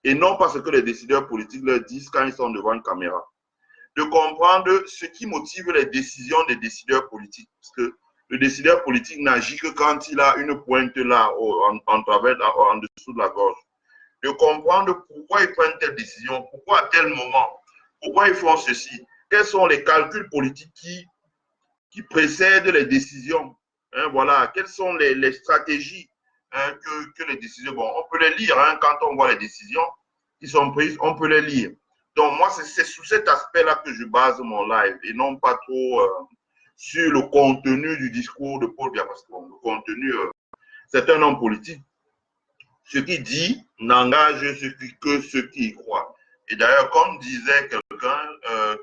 et non pas ce que les décideurs politiques leur disent quand ils sont devant une caméra. De comprendre ce qui motive les décisions des décideurs politiques. Parce que le décideur politique n'agit que quand il a une pointe là, en travers, en dessous de la gorge. De comprendre pourquoi ils prennent telle décision, pourquoi à tel moment, pourquoi ils font ceci, quels sont les calculs politiques qui précèdent les décisions. Hein, voilà, quelles sont les stratégies que les décisions. Bon, on peut les lire hein, quand on voit les décisions qui sont prises, on peut les lire. Donc, moi, c'est sous cet aspect-là que je base mon live et non pas trop sur le contenu du discours de Paul Biya. Parce que bon, le contenu, c'est un homme politique. Ce qu'il dit n'engage que ceux qui y croient. Et d'ailleurs, comme disait quelqu'un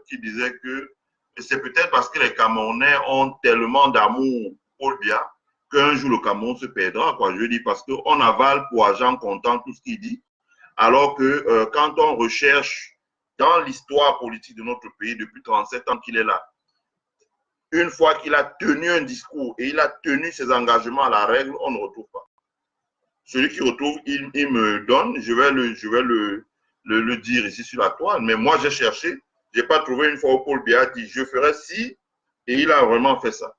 qui disait que c'est peut-être parce que les Camerounais ont tellement d'amour pour Paul Biya qu'un jour le Cameroun se perdra. Quoi. Je dis parce qu'on avale pour argent comptant tout ce qu'il dit, alors que quand on recherche dans l'histoire politique de notre pays depuis 37 ans qu'il est là, une fois qu'il a tenu un discours et il a tenu ses engagements à la règle, on ne retrouve pas. Celui qui retrouve, il me donne, je vais le dire ici sur la toile, mais moi j'ai cherché, je n'ai pas trouvé une fois où Paul Biya a dit je ferai ci, et il a vraiment fait ça.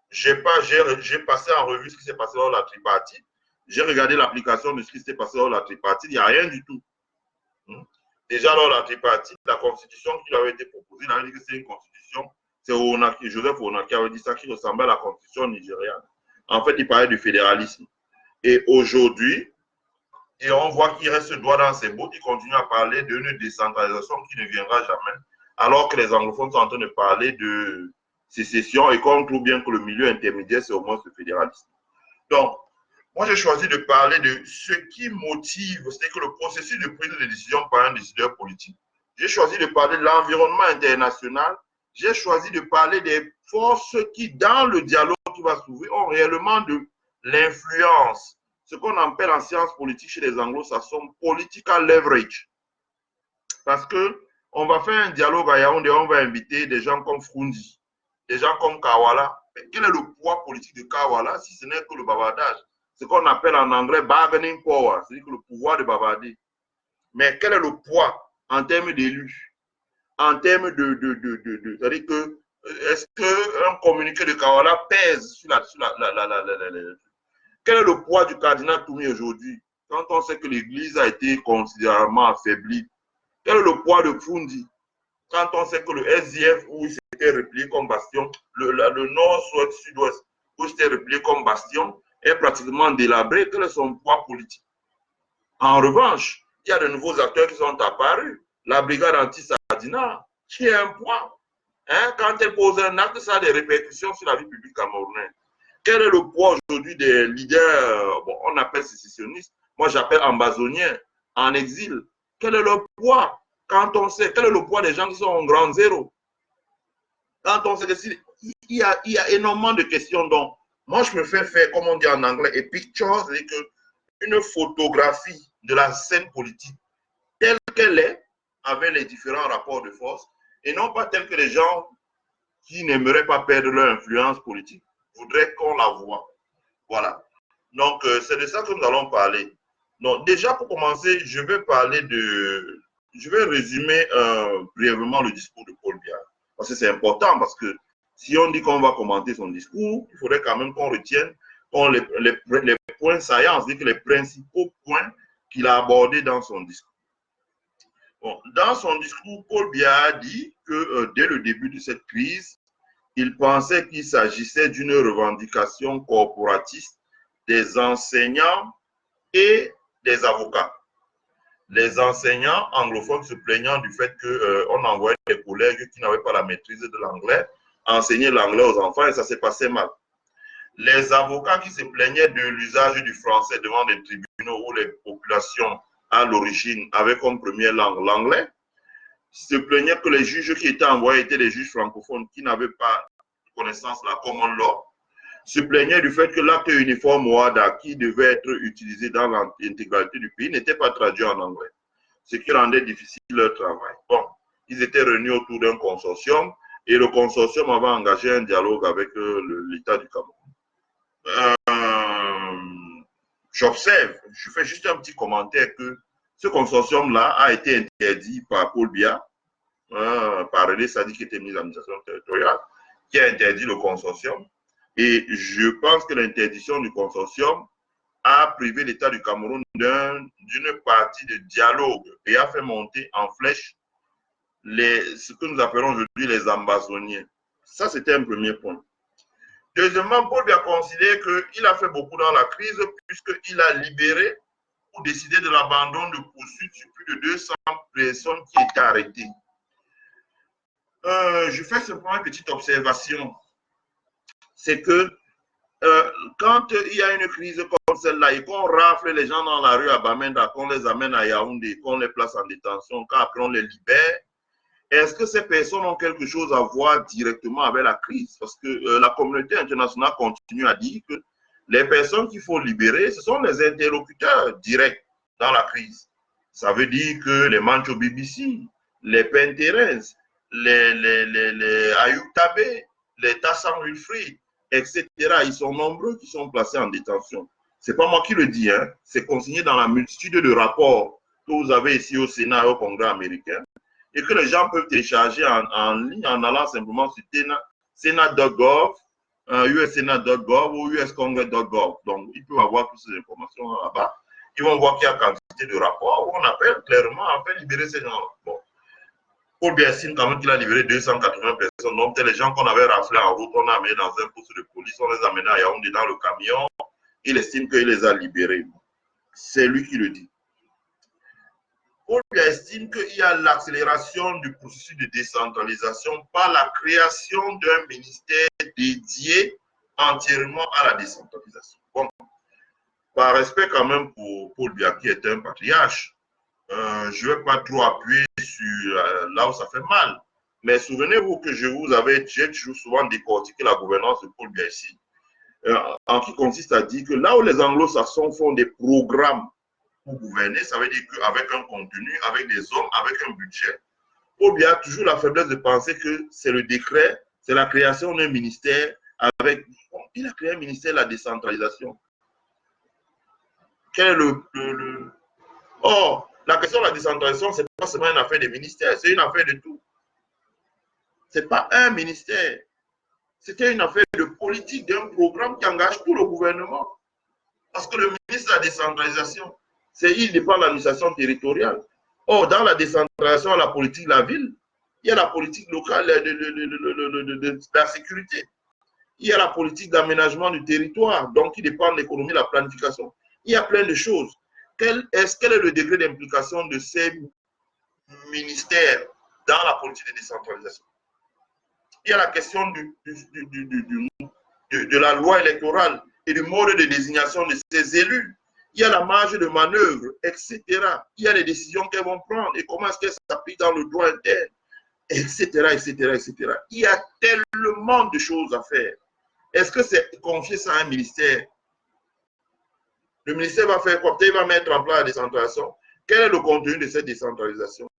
J'ai passé en revue ce qui s'est passé lors de la tripartite, j'ai regardé l'application de ce qui s'est passé lors de la tripartite, il n'y a rien du tout. Déjà lors de la tripartite, la constitution qui lui avait été proposée, il avait dit que c'est une constitution, c'est Joseph Ona qui avait dit ça, qui ressemblait à la constitution nigériane. En fait, il parlait du fédéralisme. Et aujourd'hui, et on voit qu'il reste droit dans ses bottes, il continue à parler d'une décentralisation qui ne viendra jamais, alors que les anglophones sont en train de parler de sécession et qu'on trouve bien que le milieu intermédiaire, c'est au moins ce fédéralisme. Donc, moi, j'ai choisi de parler de ce qui motive, c'est que le processus de prise de décision par un décideur politique. J'ai choisi de parler de l'environnement international. J'ai choisi de parler des forces qui, dans le dialogue qui va s'ouvrir, ont réellement de l'influence. Ce qu'on appelle en sciences politiques chez les anglo-saxons, political leverage. Parce qu'on va faire un dialogue à Yaoundé, on va inviter des gens comme Frundi, des gens comme Kawala. Mais quel est le poids politique de Kawala si ce n'est que le bavardage? Ce qu'on appelle en anglais bargaining power, c'est-à-dire que le pouvoir de bavarder. Mais quel est le poids en termes d'élus? En termes c'est-à-dire que, est-ce qu'un communiqué de Kawala pèse sur quel est le poids du cardinal Toumi aujourd'hui? Quand on sait que l'Église a été considérablement affaiblie, quel est le poids de Fundi? Quand on sait que le SDF, où il s'était replié comme bastion, le nord, souest, sud-ouest, où il s'était replié comme bastion, est pratiquement délabré, quel est son poids politique? En revanche, il y a de nouveaux acteurs qui sont apparus. La brigade anti-Sadina, qui a un poids. Hein? Quand elle pose un acte, ça a des répercussions sur la vie publique camerounaise. Quel est le poids aujourd'hui des leaders, bon, on appelle sécessionnistes, moi j'appelle ambazoniens, en exil? Quel est le poids? Quand on sait, quel est le poids des gens qui sont en grand zéro? Quand on sait qu'il y a énormément de questions. Donc, moi je me fais faire, comme on dit en anglais, a picture, c'est-à-dire une photographie de la scène politique telle qu'elle est, avec les différents rapports de force, et non pas telle que les gens qui n'aimeraient pas perdre leur influence politique voudraient qu'on la voie. Voilà. Donc, c'est de ça que nous allons parler. Donc, déjà, pour commencer, je vais résumer brièvement le discours de Paul Biya. Parce que c'est important, parce que si on dit qu'on va commenter son discours, il faudrait quand même qu'on retienne les points saillants, c'est-à-dire que les principaux points qu'il a abordés dans son discours. Bon, dans son discours, Paul Biya a dit que dès le début de cette crise, il pensait qu'il s'agissait d'une revendication corporatiste des enseignants et des avocats. Les enseignants anglophones se plaignant du fait qu'on envoyait des collègues qui n'avaient pas la maîtrise de l'anglais enseigner l'anglais aux enfants et ça s'est passé mal. Les avocats qui se plaignaient de l'usage du français devant les tribunaux où les populations à l'origine avaient comme première langue l'anglais, se plaignaient que les juges qui étaient envoyés étaient des juges francophones qui n'avaient pas de connaissance de la common law, se plaignaient du fait que l'acte uniforme OADA qui devait être utilisé dans l'intégralité du pays n'était pas traduit en anglais, ce qui rendait difficile leur travail. Bon, ils étaient réunis autour d'un consortium et le consortium avait engagé un dialogue avec l'État du Cameroun. J'observe, je fais juste un petit commentaire que Ce consortium-là a été interdit par Paul Biya, par René Sadi qui était ministre de l'administration territoriale, qui a interdit le consortium. Et je pense que l'interdiction du consortium a privé l'État du Cameroun d'une partie de dialogue et a fait monter en flèche ce que nous appelons aujourd'hui les ambassonniers. Ça, c'était un premier point. Deuxièmement, Paul Biya considère qu'il a fait beaucoup dans la crise puisqu'il a libéré ou décidé de l'abandon de poursuites sur plus de 200 personnes qui étaient arrêtées. Je fais simplement une petite observation. C'est que quand il y a une crise comme celle-là et qu'on rafle les gens dans la rue à Bamenda, qu'on les amène à Yaoundé, qu'on les place en détention, qu'après on les libère, est-ce que ces personnes ont quelque chose à voir directement avec la crise? Parce que la communauté internationale continue à dire que les personnes qu'il faut libérer, ce sont les interlocuteurs directs dans la crise. Ça veut dire que les Mancho BBC, les Penterens, les Ayub Tabé, les Tassan Wilfried, etc. Ils sont nombreux qui sont placés en détention. Ce n'est pas moi qui le dis, hein. C'est consigné dans la multitude de rapports que vous avez ici au Sénat et au Congrès américain et que les gens peuvent télécharger en ligne en allant simplement sur senat.gov, ussenat.gov ou uscongress.gov. Donc, ils peuvent avoir toutes ces informations là-bas. Ils vont voir qu'il y a quantité de rapports où on appelle clairement à faire libérer ces gens-là. Bon. Paul Biya estime quand même qu'il a libéré 280 personnes. Donc, les gens qu'on avait raflés en route, on a amené dans un poste de police, on les a amenés à Yaoundé dans le camion. Il estime qu'il les a libérés. C'est lui qui le dit. Paul Biya estime qu'il y a l'accélération du processus de décentralisation par la création d'un ministère dédié entièrement à la décentralisation. Bon, par respect quand même pour Paul Biya qui est un patriarche, je ne vais pas trop appuyer sur là où ça fait mal. Mais souvenez-vous que j'ai toujours souvent décortiqué la gouvernance de Paul Biya ici, en qui consiste à dire que là où les anglo-saxons font des programmes pour gouverner, ça veut dire qu'avec un contenu, avec des hommes, avec un budget, Paul Biya a toujours la faiblesse de penser que c'est le décret, c'est la création d'un ministère avec... Bon, il a créé un ministère de la décentralisation. Quel est Or, la question de la décentralisation, ce n'est pas seulement une affaire des ministères, c'est une affaire de tout. Ce n'est pas un ministère. C'était une affaire de politique, d'un programme qui engage tout le gouvernement. Parce que le ministre de la décentralisation, il dépend de l'administration territoriale. Or, dans la décentralisation, la politique de la ville, il y a la politique locale de la sécurité. Il y a la politique d'aménagement du territoire, donc qui dépend de l'économie, de la planification. Il y a plein de choses. Quel est le degré d'implication de ces ministères dans la politique de décentralisation? Il y a la question de la loi électorale et du mode de désignation de ces élus. Il y a la marge de manœuvre, etc. Il y a les décisions qu'elles vont prendre et comment est-ce qu'elles s'appliquent dans le droit interne, etc., etc., etc. Il y a tellement de choses à faire. Est-ce que c'est confier ça à un ministère? Le ministère va faire quoi? Peut-être il va mettre en place la décentralisation. Quel est le contenu de cette décentralisation?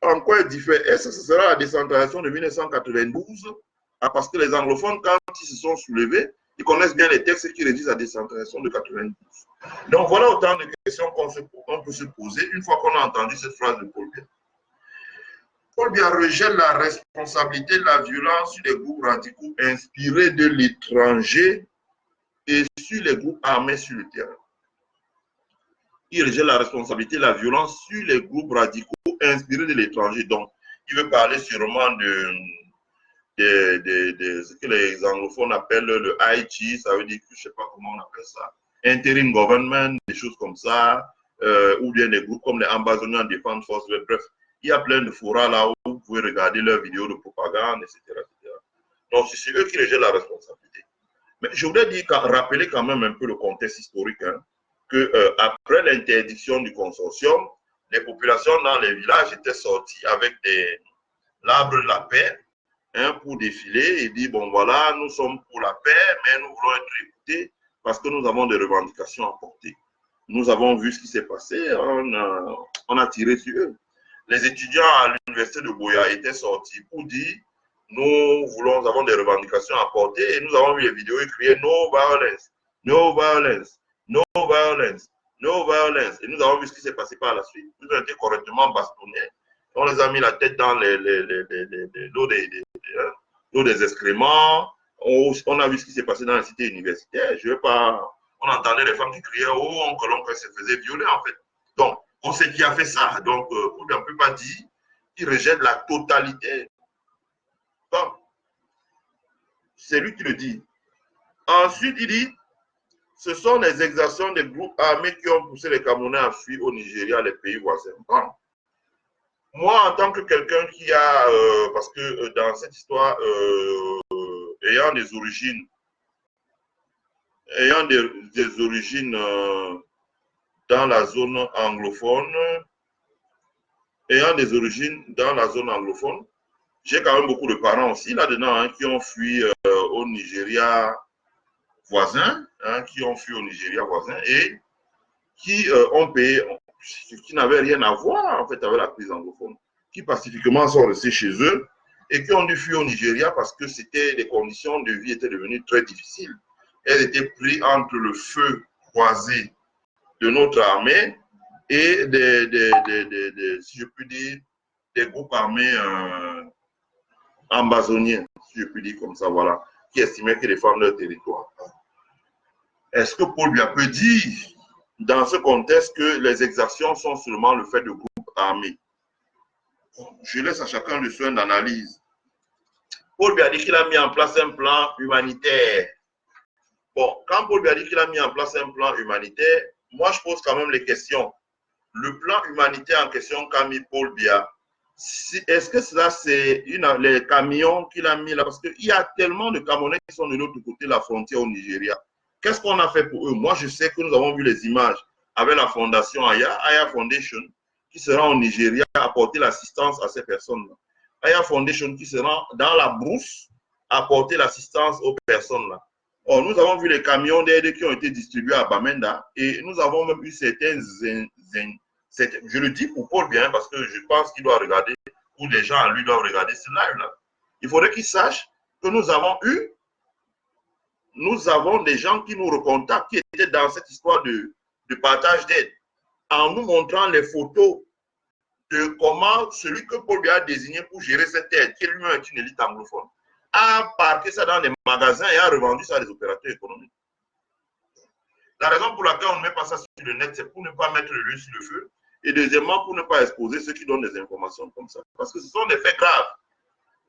En quoi elle diffère? Est-ce que ce sera la décentralisation de 1992? Parce que les anglophones, quand ils se sont soulevés, ils connaissent bien les textes qui régissent la décentralisation de 92. Donc voilà autant de questions qu'on peut se poser une fois qu'on a entendu cette phrase de Paul Biya. Paul Biya rejette la responsabilité de la violence sur les groupes radicaux inspirés de l'étranger et sur les groupes armés sur le terrain. Il rejette la responsabilité de la violence sur les groupes radicaux inspirés de l'étranger. Donc, il veut parler sûrement de ce que les anglophones appellent le IT, ça veut dire que je ne sais pas comment on appelle ça, interim government, des choses comme ça, ou bien des groupes comme les Ambazonians en Défense Force, bref, il y a plein de forats là où vous pouvez regarder leurs vidéos de propagande, etc. etc. Donc, c'est eux qui rejettent la responsabilité. Mais je voudrais rappeler quand même un peu le contexte historique, hein, que après l'interdiction du consortium, les populations dans les villages étaient sorties avec l'arbre de la paix, hein, pour défiler et dire, bon voilà, nous sommes pour la paix, mais nous voulons être écoutés parce que nous avons des revendications à porter. Nous avons vu ce qui s'est passé, on a tiré sur eux. Les étudiants à l'université de Boya étaient sortis pour dire, nous avons des revendications à porter et nous avons vu les vidéos écrites no violence, no violence, no violence, No violence. Et nous avons vu ce qui s'est passé par la suite. Ils ont été correctement bastonnés. On les a mis la tête dans l'eau des excréments. On a vu ce qui s'est passé dans la cité universitaire. Je vais pas... On entendait les femmes qui criaient « Oh, oncle, se faisait violer en fait. » Donc, on sait qui a fait ça. Donc, on ne peut pas dire qu'il rejette la totalité. Donc, c'est lui qui le dit. Ensuite, il dit ce sont les exactions des groupes armés qui ont poussé les Camerounais à fuir au Nigeria, les pays voisins. Bon. Moi, en tant que quelqu'un qui a, parce que dans cette histoire, ayant des origines dans la zone anglophone, j'ai quand même beaucoup de parents aussi là-dedans hein, qui ont fui au Nigeria voisin, et qui ont payé, qui n'avaient rien à voir en fait avec la crise anglophone, qui pacifiquement sont restés chez eux et qui ont dû fuir au Nigeria parce que les conditions de vie étaient devenues très difficiles. Elles étaient prises entre le feu croisé de notre armée et si je puis dire, des groupes armés ambazoniens, si je puis dire comme ça, voilà, qui estimaient qu'ils défendent leur territoire. Est-ce que Paul Biya peut dire, dans ce contexte, que les exactions sont seulement le fait de groupes armés? Je laisse à chacun le soin d'analyse. Paul Biya dit qu'il a mis en place un plan humanitaire. Bon, quand Paul Biya dit qu'il a mis en place un plan humanitaire, moi je pose quand même les questions. Le plan humanitaire en question qu'a mis Paul Biya, est-ce que cela c'est les camions qu'il a mis là? Parce qu'il y a tellement de Camerounais qui sont de l'autre côté de la frontière au Nigeria. Qu'est-ce qu'on a fait pour eux? Moi, je sais que nous avons vu les images avec la fondation Aya Foundation, qui sera au Nigeria apporter l'assistance à ces personnes-là. Aya Foundation qui sera dans la brousse apporter l'assistance aux personnes-là. Or, nous avons vu les camions d'aide qui ont été distribués à Bamenda et nous avons même eu certains, je le dis pour Paul Biya parce que je pense qu'il doit regarder, ou les gens à lui doivent regarder ce live-là. Il faudrait qu'il sache que nous avons des gens qui nous recontactent, qui étaient dans cette histoire de partage d'aide, en nous montrant les photos de comment celui que Paul Biya a désigné pour gérer cette aide, qui lui-même est une élite anglophone, a parqué ça dans des magasins et a revendu ça à des opérateurs économiques. La raison pour laquelle on ne met pas ça sur le net, c'est pour ne pas mettre l'huile sur le feu, et deuxièmement, pour ne pas exposer ceux qui donnent des informations comme ça. Parce que ce sont des faits graves.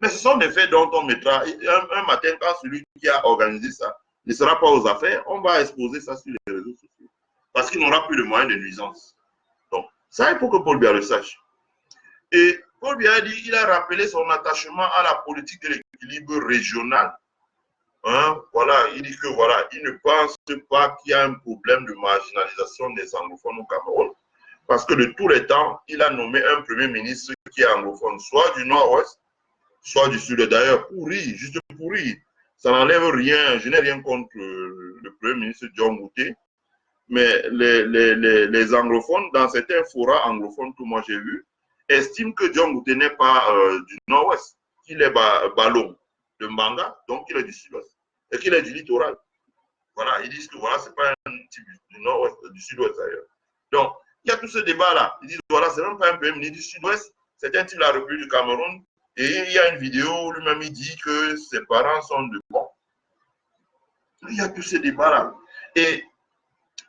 Mais ce sont des faits dont on mettra, un matin, quand celui qui a organisé ça ne sera pas aux affaires, on va exposer ça sur les réseaux sociaux. Parce qu'il n'aura plus de moyens de nuisance. Donc, ça, il faut que Paul Biya le sache. Et Paul Biya dit qu'il a rappelé son attachement à la politique de l'équilibre régional. Hein, voilà, il dit que voilà, il ne pense pas qu'il y a un problème de marginalisation des anglophones au Cameroun. Parce que de tous les temps, il a nommé un premier ministre qui est anglophone, soit du nord-ouest, soit du sud. D'ailleurs, pourri, juste pourri. Ça n'enlève rien. Je n'ai rien contre le premier ministre John Ngouté. Mais les anglophones, dans certains forats anglophones que moi j'ai vus, estiment que John Ngouté n'est pas du nord-ouest, qu'il est ballon de Mbanga, donc il est du sud-ouest. Et qu'il est du littoral. Voilà, ils disent que voilà, ce n'est pas un type du nord-ouest, du sud-ouest d'ailleurs. Donc, il y a tout ce débat-là. Ils disent voilà, ce n'est même pas un pays ministre du sud-ouest, c'est un type de la République du Cameroun. Et il y a une vidéo où lui-même il dit que ses parents sont de bon. Il y a tout ce débat-là. Et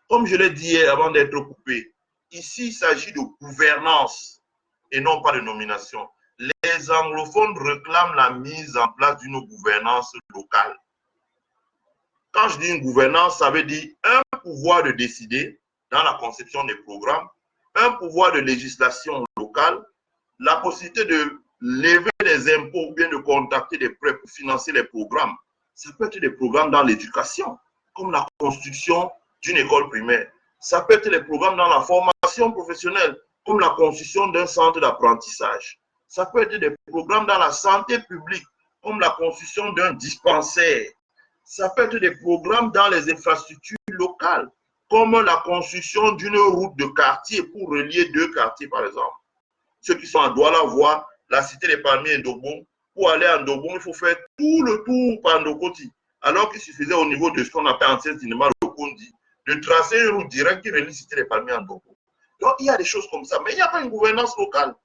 comme je l'ai dit hier avant d'être coupé, ici il s'agit de gouvernance et non pas de nomination. Les anglophones réclament la mise en place d'une gouvernance locale. Quand je dis une gouvernance, ça veut dire un pouvoir de décider dans la conception des programmes, un pouvoir de législation locale, la possibilité de lever des impôts ou bien de contacter des prêts pour financer les programmes. Ça peut être des programmes dans l'éducation, comme la construction d'une école primaire. Ça peut être des programmes dans la formation professionnelle, comme la construction d'un centre d'apprentissage. Ça peut être des programmes dans la santé publique, comme la construction d'un dispensaire. Ça peut être des programmes dans les infrastructures locales, comme la construction d'une route de quartier pour relier deux quartiers, par exemple. Ceux qui sont à Douala voient la cité des Palmiers et Ndobon. Pour aller à Ndobon, il faut faire tout le tour par Ndokoti. Alors qu'il suffisait au niveau de ce qu'on appelle ancien cinéma le Kondi, de tracer une route directe qui relie Cité des Palmiers en Togo. Donc, il y a des choses comme ça. Mais il n'y a pas une gouvernance locale.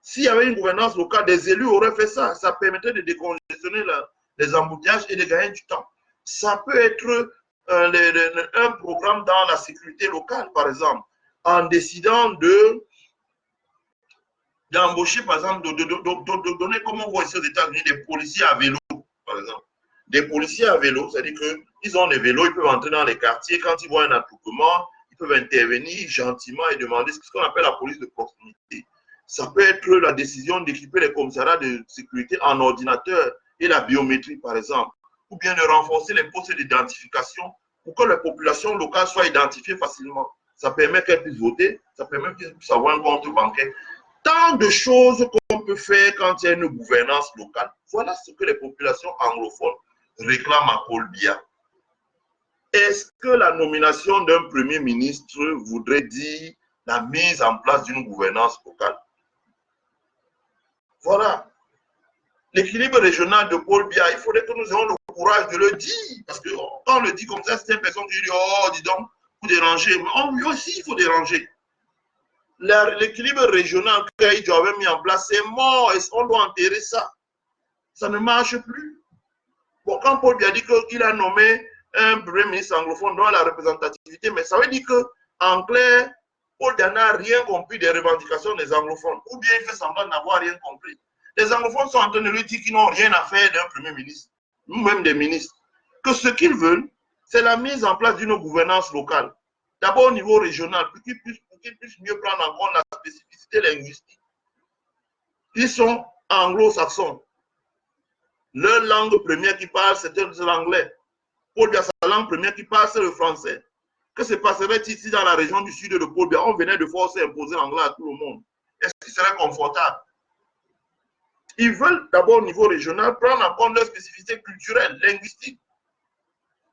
S'il y avait une gouvernance locale, des élus auraient fait ça. Ça permettrait de décongestionner les embouteillages et de gagner du temps. Ça peut être un programme dans la sécurité locale, par exemple, en décidant d'embaucher, par exemple, de donner, comme on voit ici aux États-Unis, des policiers à vélo, par exemple. Des policiers à vélo, c'est-à-dire qu'ils ont des vélos, ils peuvent entrer dans les quartiers, quand ils voient un attroupement, ils peuvent intervenir gentiment et demander ce qu'on appelle la police de proximité. Ça peut être la décision d'équiper les commissariats de sécurité en ordinateur et la biométrie, par exemple, ou bien de renforcer les postes d'identification pour que les populations locales soient identifiées facilement. Ça permet qu'elles puissent voter, ça permet qu'elles puissent avoir un compte bancaire. Tant de choses qu'on peut faire quand il y a une gouvernance locale. Voilà ce que les populations anglophones réclament à Paul Biya. Est-ce que la nomination d'un premier ministre voudrait dire la mise en place d'une gouvernance locale? Voilà. L'équilibre régional de Paul Biya, il faudrait que nous ayons le courage de le dire. Parce que quand on le dit comme ça, c'est une personne qui dit, oh, dis donc, vous dérangez. Mais lui aussi, il faut déranger. L'équilibre régional qu'il avait mis en place, c'est mort. Et on doit enterrer ça. Ça ne marche plus. Bon, quand Paul Biya dit qu'il a nommé un premier ministre anglophone dans la représentativité, mais ça veut dire qu'en clair, Paul Biya n'a rien compris des revendications des anglophones. Ou bien il fait semblant d'avoir rien compris. Les anglophones sont en train de lui dire qu'ils n'ont rien à faire d'un premier ministre, ou même des ministres. Que ce qu'ils veulent, c'est la mise en place d'une gouvernance locale. D'abord au niveau régional, pour qu'ils puissent mieux prendre en compte la spécificité linguistique. Ils sont anglo-saxons. Leur langue première qui parle, c'est l'anglais. Paul Biya, sa langue première qui parle, c'est le français. Que se passerait ici dans la région du sud de Paul Biya? On venait de forcer imposer l'anglais à tout le monde. Est-ce qu'il serait confortable? Ils veulent d'abord au niveau régional prendre en compte leurs spécificités culturelles, linguistiques.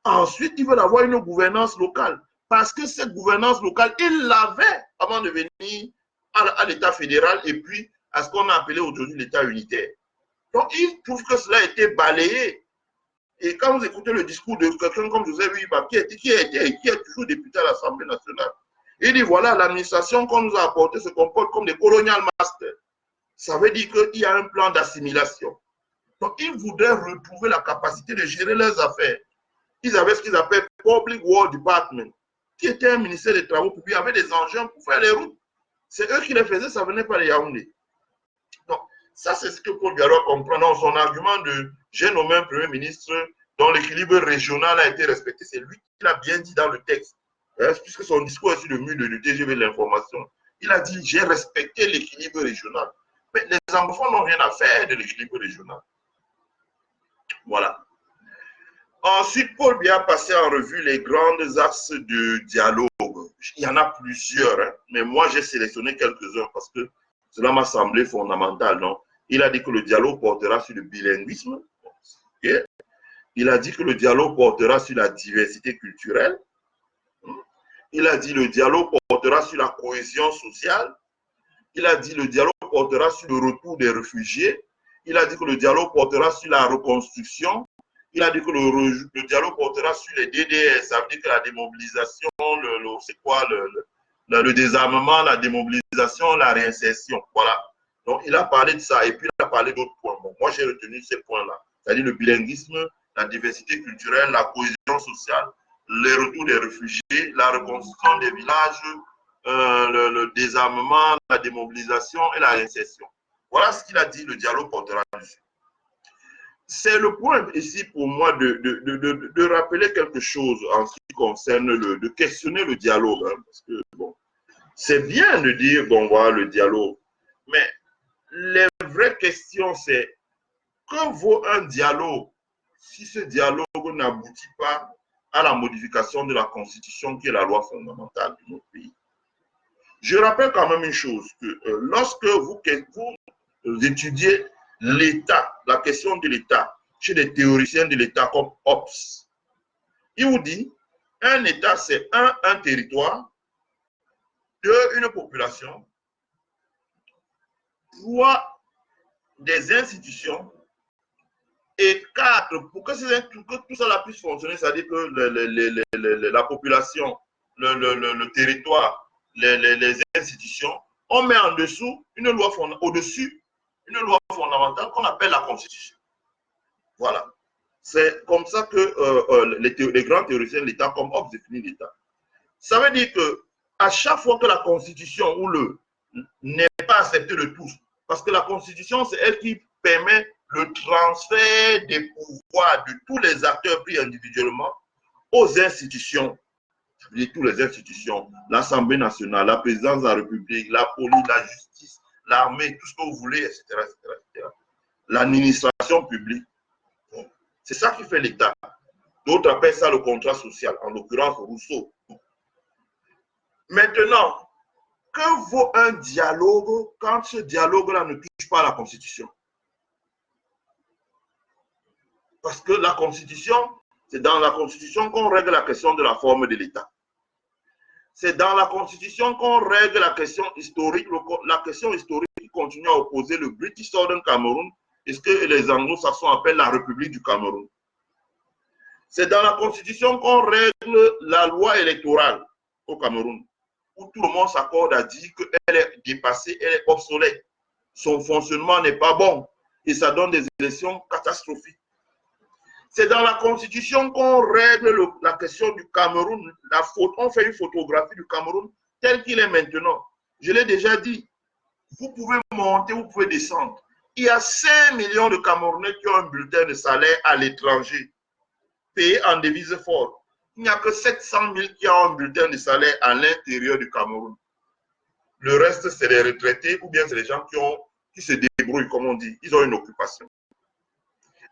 Ensuite, ils veulent avoir une gouvernance locale. Parce que cette gouvernance locale, ils l'avaient avant de venir à l'État fédéral et puis à ce qu'on a appelé aujourd'hui l'État unitaire. Donc, ils trouvent que cela a été balayé. Et quand vous écoutez le discours de quelqu'un comme Joseph Wiba, qui est toujours député à l'Assemblée nationale, il dit voilà, l'administration qu'on nous a apportée se comporte comme des colonial masters. Ça veut dire qu'il y a un plan d'assimilation. Donc, ils voudraient retrouver la capacité de gérer leurs affaires. Ils avaient ce qu'ils appellent Public Works Department, qui était un ministère des Travaux publics, il y avait des engins pour faire les routes. C'est eux qui les faisaient, ça venait pas de Yaoundé. Donc, ça, c'est ce que Paul Biya comprend dans son argument de j'ai nommé un premier ministre dont l'équilibre régional a été respecté. C'est lui qui l'a bien dit dans le texte, puisque son discours est sur le mur de TGV de l'information. Il a dit j'ai respecté l'équilibre régional. Mais les anglophones n'ont rien à faire de l'équilibre régional. Voilà. Ensuite, Paul Biya a passé en revue les grands axes de dialogue. Il y en a plusieurs, hein, mais moi j'ai sélectionné quelques-uns parce que cela m'a semblé fondamental. Non? Il a dit que le dialogue portera sur le bilinguisme. Okay. Il a dit que le dialogue portera sur la diversité culturelle. Il a dit que le dialogue portera sur la cohésion sociale. Il a dit que le dialogue portera sur le retour des réfugiés. Il a dit que le dialogue portera sur la reconstruction. Il a dit que le dialogue portera sur les DDS, ça veut dire que la démobilisation, c'est quoi le désarmement, la démobilisation, la réinsertion. Voilà. Donc, il a parlé de ça et puis il a parlé d'autres points. Bon, moi, j'ai retenu ces points-là. C'est-à-dire le bilinguisme, la diversité culturelle, la cohésion sociale, le retour des réfugiés, la reconstruction des villages, le désarmement, la démobilisation et la réinsertion. Voilà ce qu'il a dit, le dialogue portera dessus. C'est le point ici pour moi de rappeler quelque chose en ce qui concerne de questionner le dialogue. Hein, parce que, bon, c'est bien de dire, bon, voilà, le dialogue. Mais les vraies questions, c'est que vaut un dialogue si ce dialogue n'aboutit pas à la modification de la Constitution qui est la loi fondamentale de notre pays. Je rappelle quand même une chose, que lorsque vous étudiez l'État, la question de l'État, chez des théoriciens de l'État comme Hobbes, il vous dit, un État, c'est un territoire, deux, une population, trois, des institutions, Et 4, pour que tout ça puisse fonctionner, c'est-à-dire que la population, le territoire, les institutions, on met en dessous une loi au-dessus une loi fondamentale qu'on appelle la Constitution. Voilà. C'est comme ça que les grands théoriciens de l'État, comme Hobbes, définissent l'État. Ça veut dire que à chaque fois que la Constitution n'est pas acceptée de tous, parce que la Constitution, c'est elle qui permet le transfert des pouvoirs de tous les acteurs pris individuellement aux institutions. Ça veut dire tous les institutions, l'Assemblée nationale, la présidence de la République, la police, la justice, l'armée, tout ce que vous voulez, etc. etc. L'administration publique. C'est ça qui fait l'État. D'autres appellent ça le contrat social, en l'occurrence Rousseau. Maintenant, que vaut un dialogue quand ce dialogue-là ne touche pas à la Constitution? Parce que la Constitution, c'est dans la Constitution qu'on règle la question de la forme de l'État. C'est dans la Constitution qu'on règle la question historique qui continue à opposer le British Southern Cameroun et ce que les anglo-saxons appellent la République du Cameroun. C'est dans la Constitution qu'on règle la loi électorale au Cameroun, où tout le monde s'accorde à dire qu'elle est dépassée, elle est obsolète. Son fonctionnement n'est pas bon et ça donne des élections catastrophiques. C'est dans la Constitution qu'on règle la question du Cameroun. On fait une photographie du Cameroun tel qu'il est maintenant. Je l'ai déjà dit, vous pouvez monter, vous pouvez descendre. Il y a 5 millions de Camerounais qui ont un bulletin de salaire à l'étranger, payé en devise forte. Il n'y a que 700 000 qui ont un bulletin de salaire à l'intérieur du Cameroun. Le reste, c'est les retraités ou bien c'est les gens qui se débrouillent, comme on dit. Ils ont une occupation.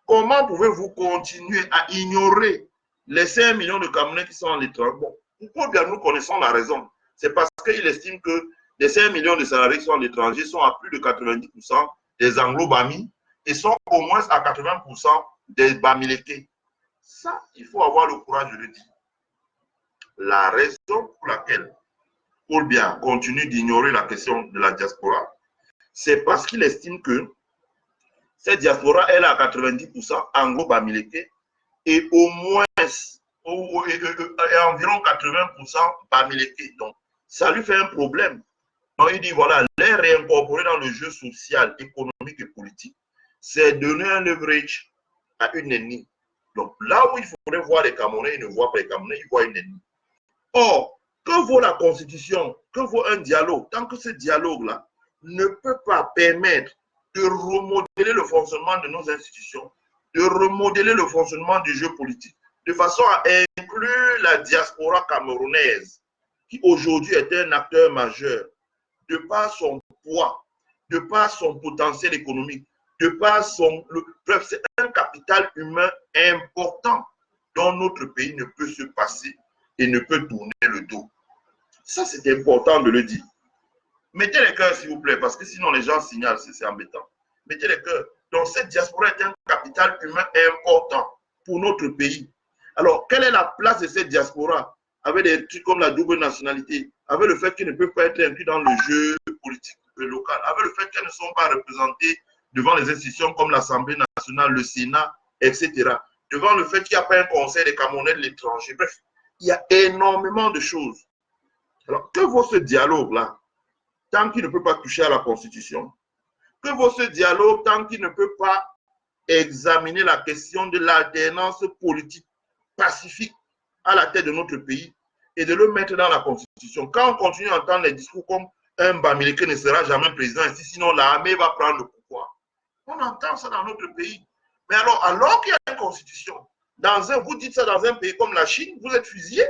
Comment pouvez-vous continuer à ignorer les 5 millions de Camerounais qui sont à l'étranger? Bon, pourquoi bien nous connaissons la raison? C'est parce qu'il estime que les 5 millions de salariés qui sont à l'étranger sont à plus de 90% des anglo-bamis et sont au moins à 80% des bamilekés. Ça, il faut avoir le courage de le dire. La raison pour laquelle Paul Biya continue d'ignorer la question de la diaspora, c'est parce qu'il estime que cette diaspora, elle est à 90% anglo-bamileke et au moins environ 80% bamileke. Donc, ça lui fait un problème. Donc, il dit, voilà, les réincorporer dans le jeu social, économique et politique, c'est donner un leverage à une ennemie. Donc, là où il faudrait voir les Camerounais, ils ne voient pas les Camerounais, ils voient une ennemie. Or, que vaut la Constitution? Que vaut un dialogue? Tant que ce dialogue-là ne peut pas permettre de remodeler le fonctionnement de nos institutions, de remodeler le fonctionnement du jeu politique, de façon à inclure la diaspora camerounaise, qui aujourd'hui est un acteur majeur, de par son poids, de par son potentiel économique, de par bref, c'est un capital humain important dont notre pays ne peut se passer et ne peut tourner le dos. Ça, c'est important de le dire. Mettez les cœurs, s'il vous plaît, parce que sinon les gens signalent, c'est embêtant. Mettez les cœurs. Donc, cette diaspora est un capital humain important pour notre pays. Alors, quelle est la place de cette diaspora avec des trucs comme la double nationalité, avec le fait qu'ils ne peuvent pas être inclus dans le jeu politique local, avec le fait qu'ils ne sont pas représentés devant les institutions comme l'Assemblée nationale, le Sénat, etc. Devant le fait qu'il n'y a pas un conseil des Camerounais de l'étranger. Bref, il y a énormément de choses. Alors, que vaut ce dialogue-là tant qu'il ne peut pas toucher à la Constitution? Que vaut ce dialogue tant qu'il ne peut pas examiner la question de l'alternance politique pacifique à la tête de notre pays et de le mettre dans la Constitution? Quand on continue à entendre les discours comme un Bamileke ne sera jamais président ici, sinon l'armée va prendre le pouvoir. On entend ça dans notre pays. Mais alors qu'il y a une Constitution, vous dites ça dans un pays comme la Chine, vous êtes fusillé.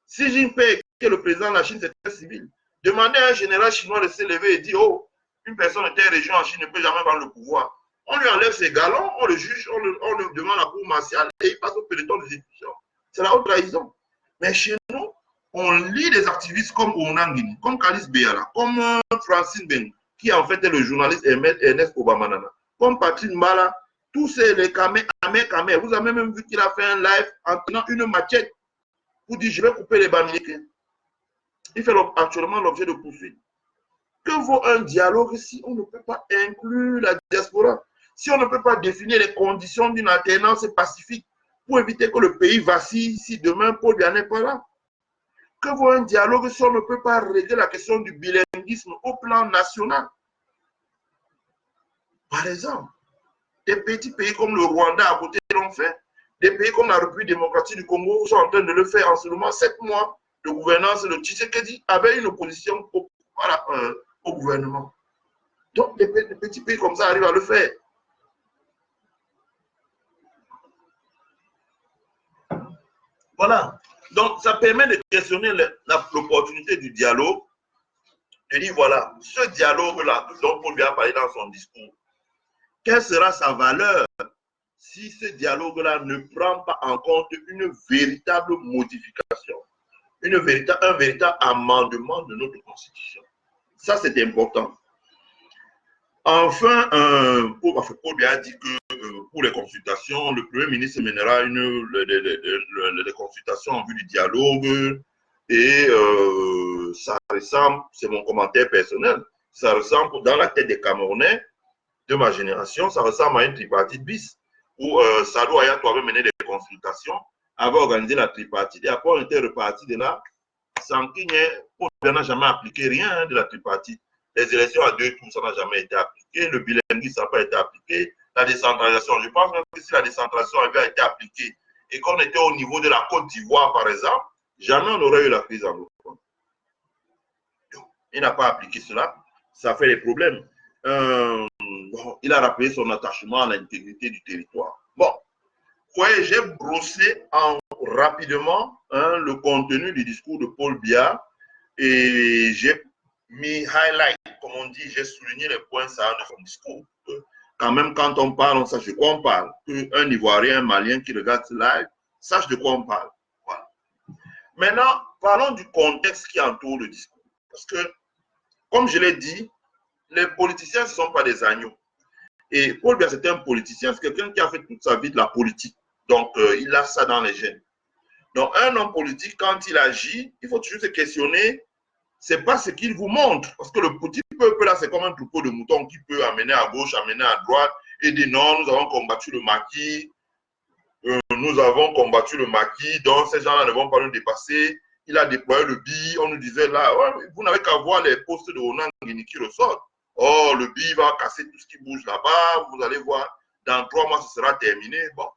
Xi Jinping, qui est le président de la Chine, c'est un civil. Demandez à un général chinois de se lever et dire, oh, une personne de telle région en Chine ne peut jamais prendre le pouvoir. On lui enlève ses galons, on le juge, on le demande à la cour martiale et il passe au peloton des institutions. C'est la haute trahison. Mais chez nous, on lit des activistes comme Onangini, comme Kalis Beyala, comme Francine Ben, qui en fait est le journaliste Ernest Obamanana, comme Patrick Mbala, tous ces les Kamé. Vous avez même vu qu'il a fait un live en tenant une machette pour dire je vais couper les Bamileke. Il fait actuellement l'objet de poursuites. Que vaut un dialogue si on ne peut pas inclure la diaspora? Si on ne peut pas définir les conditions d'une alternance pacifique pour éviter que le pays vacille si demain Paul Biya n'est pas là? Que vaut un dialogue si on ne peut pas régler la question du bilinguisme au plan national? Par exemple, des petits pays comme le Rwanda à côté l'ont fait. Des pays comme la République démocratique du Congo sont en train de le faire en seulement 7 mois de gouvernance de Tshisekedi avec une opposition au gouvernement. Donc, des petits pays comme ça arrivent à le faire. Voilà. Donc, ça permet de questionner l'opportunité du dialogue. De dire, voilà, ce dialogue-là dont Paul Biya a parlé dans son discours, quelle sera sa valeur si ce dialogue-là ne prend pas en compte une véritable modification, un véritable amendement de notre Constitution? Ça, c'est important. Enfin, Paul Biya a dit que pour les consultations, le Premier ministre mènera les consultations en vue du dialogue et ça ressemble, c'est mon commentaire personnel, ça ressemble dans la tête des Camerounais de ma génération, ça ressemble à une tripartite bis où Sadou Ayatou avait mené des consultations, avait organisé la tripartite et après on était reparti de là sans qu'il n'y ait, Paul Biya n'a jamais appliqué rien de la tripartite. Les élections à 2 tours, ça n'a jamais été appliqué. Le bilinguisme, ça n'a pas été appliqué. La décentralisation, je pense même que si la décentralisation avait été appliquée et qu'on était au niveau de la Côte d'Ivoire, par exemple, jamais on n'aurait eu la crise anglophone. Il n'a pas appliqué cela. Ça fait des problèmes. Bon, il a rappelé son attachement à l'intégrité du territoire. Bon, vous voyez, j'ai brossé rapidement le contenu du discours de Paul Biya et j'ai mis highlight, comme on dit, j'ai souligné les points saillants de son discours. Quand même, quand on parle, on sache de quoi on parle. Un Ivoirien, un Malien qui regarde ce live, sache de quoi on parle. Voilà. Maintenant, parlons du contexte qui entoure le discours. Parce que, comme je l'ai dit, les politiciens, ce ne sont pas des agneaux. Et Paul Biya, c'est un politicien, c'est quelqu'un qui a fait toute sa vie de la politique. Donc, il a ça dans les gènes. Donc, un homme politique, quand il agit, il faut toujours se questionner, c'est pas ce qu'il vous montre. Parce que le petit peuple, là, c'est comme un troupeau de moutons qui peut amener à gauche, amener à droite, et dire non, nous avons combattu le maquis, donc ces gens-là ne vont pas nous dépasser. Il a déployé le BI, on nous disait là, ouais, vous n'avez qu'à voir les postes de Ronan Guini qui ressortent. Oh, le BI va casser tout ce qui bouge là-bas, vous allez voir, dans 3 mois, ce sera terminé. Bon.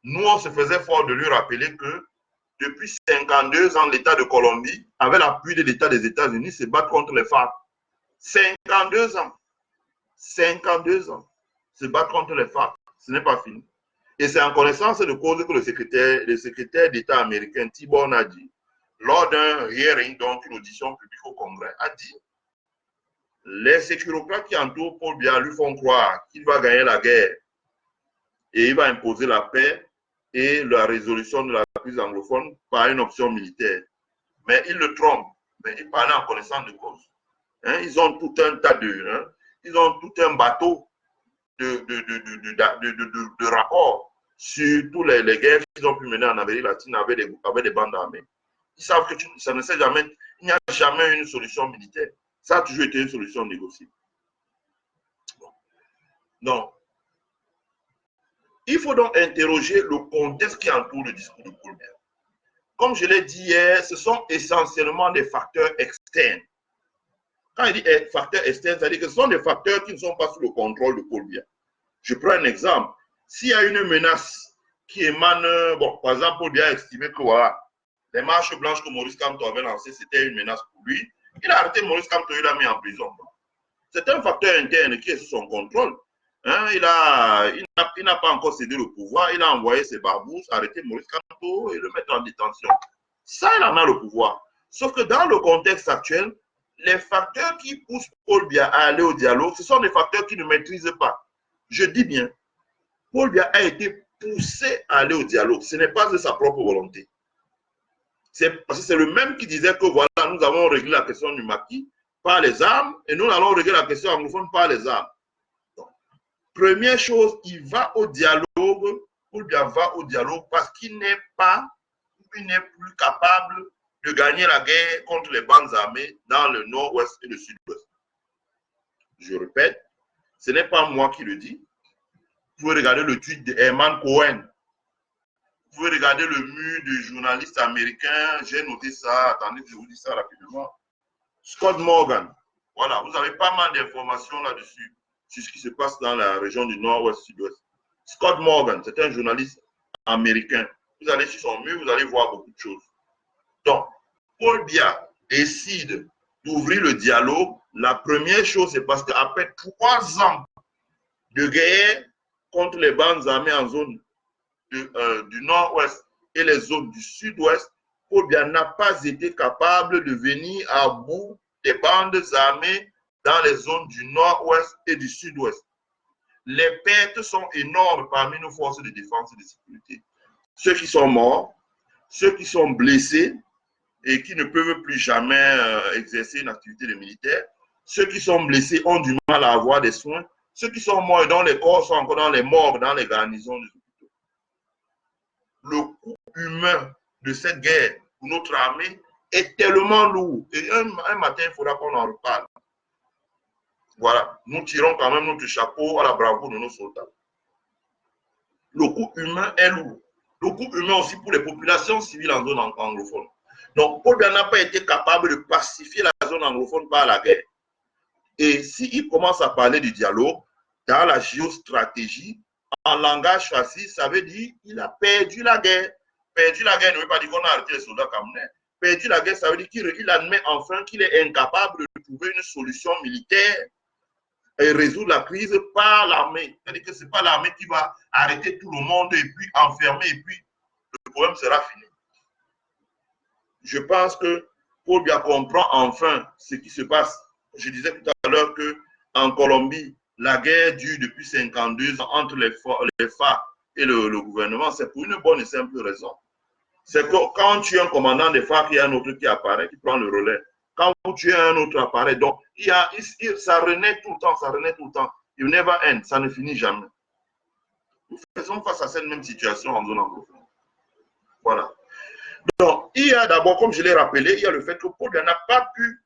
Nous, on se faisait fort de lui rappeler que depuis 52 ans, l'État de Colombie, avec l'appui de l'État des États-Unis, se bat contre les FARC. 52 ans. 52 ans. Se battre contre les FARC. Ce n'est pas fini. Et c'est en connaissance de cause que le secrétaire d'État américain, Tibor Nadi, lors d'un hearing, donc une audition publique au Congrès, a dit les sécurocrates qui entourent Paul Biya lui font croire qu'il va gagner la guerre et il va imposer la paix et la résolution de la crise anglophone par une option militaire. Mais il le trompe. Mais il parlait en connaissance de cause. Hein, ils ont tout un tas de... ils ont tout un bateau de rapports sur tous les guerres qu'ils ont pu mener en Amérique latine avec des bandes armées. Ils savent que ça ne sait jamais... Il n'y a jamais une solution militaire. Ça a toujours été une solution négociée. Bon. Donc, il faut donc interroger le contexte qui entoure le discours de Paul Biya. Comme je l'ai dit hier, ce sont essentiellement des facteurs externes. Quand il dit facteurs externes, c'est-à-dire que ce sont des facteurs qui ne sont pas sous le contrôle de Paul Biya. Je prends un exemple. S'il y a une menace qui émane, bon, par exemple, Paul Biya a estimé que voilà, les marches blanches que Maurice Kamto avait lancées, c'était une menace pour lui. Il a arrêté Maurice Kamto, il l'a mis en prison. C'est un facteur interne qui est sous son contrôle. Hein, il n'a pas encore cédé le pouvoir, il a envoyé ses barbouzes, arrêter Maurice Kamto et le mettre en détention. Ça, il en a le pouvoir. Sauf que dans le contexte actuel, les facteurs qui poussent Paul Biya à aller au dialogue, ce sont des facteurs qu'il ne maîtrise pas. Je dis bien, Paul Biya a été poussé à aller au dialogue. Ce n'est pas de sa propre volonté. Parce que c'est le même qui disait que voilà, nous avons réglé la question du maquis par les armes et nous allons régler la question anglophone par les armes. Donc, première chose, il va au dialogue, Paul Biya va au dialogue parce qu'il n'est plus capable de gagner la guerre contre les bandes armées dans le nord-ouest et le sud-ouest. Je répète, Ce n'est pas moi qui le dis. Vous pouvez regarder le tweet de Herman Cohen. Vous pouvez regarder le mur du journaliste américain. J'ai noté ça. Attendez, je vous dis ça rapidement. Scott Morgan. Voilà, vous avez pas mal d'informations là-dessus sur ce qui se passe dans la région du Nord-Ouest, Sud-Ouest. Scott Morgan, c'est un journaliste américain. Vous allez sur son mur, vous allez voir beaucoup de choses. Donc, Paul Biya décide d'ouvrir le dialogue. La première chose, c'est parce qu'après 3 ans de guerre contre les bandes armées en zone du Nord-Ouest et les zones du Sud-Ouest, Paul Biya n'a pas été capable de venir à bout des bandes armées dans les zones du Nord-Ouest et du Sud-Ouest. Les pertes sont énormes parmi nos forces de défense et de sécurité. Ceux qui sont morts, ceux qui sont blessés et qui ne peuvent plus jamais exercer une activité de militaire, ceux qui sont blessés ont du mal à avoir des soins, ceux qui sont morts et dont les corps sont encore dans les morgues, dans les garnisons des hôpitaux. Le coût humain de cette guerre pour notre armée est tellement lourd. Et un matin, il faudra qu'on en reparle. Voilà, nous tirons quand même notre chapeau à la bravoure de nos soldats. Le coût humain est lourd. Le coût humain aussi pour les populations civiles en zone anglophone. Donc, Paul Biya n'a pas été capable de pacifier la zone anglophone par la guerre. Et s'il commence à parler du dialogue, dans la géostratégie, en langage facile, ça veut dire qu'il a perdu la guerre. Perdu la guerre ne veut pas dire qu'on a arrêté les soldats camerounais. Perdu la guerre, ça veut dire qu'il admet enfin qu'il est incapable de trouver une solution militaire et résoudre la crise par l'armée. C'est-à-dire que ce n'est pas l'armée qui va arrêter tout le monde et puis enfermer et puis le problème sera fini. Je pense que Paul Biya comprend enfin ce qui se passe. Je disais tout à l'heure qu'en Colombie, la guerre dure depuis 52 ans entre les FARC et le gouvernement. C'est pour une bonne et simple raison. C'est que quand tu es un commandant des FARC, il y a un autre qui apparaît, qui prend le relais. Quand tu es un autre appareil, donc ça renaît tout le temps, ça renaît tout le temps. Il never end, ça ne finit jamais. Nous faisons face à cette même situation en zone anglophone. Voilà. Donc, il y a d'abord, comme je l'ai rappelé, il y a le fait que Paul Biya n'a pas pu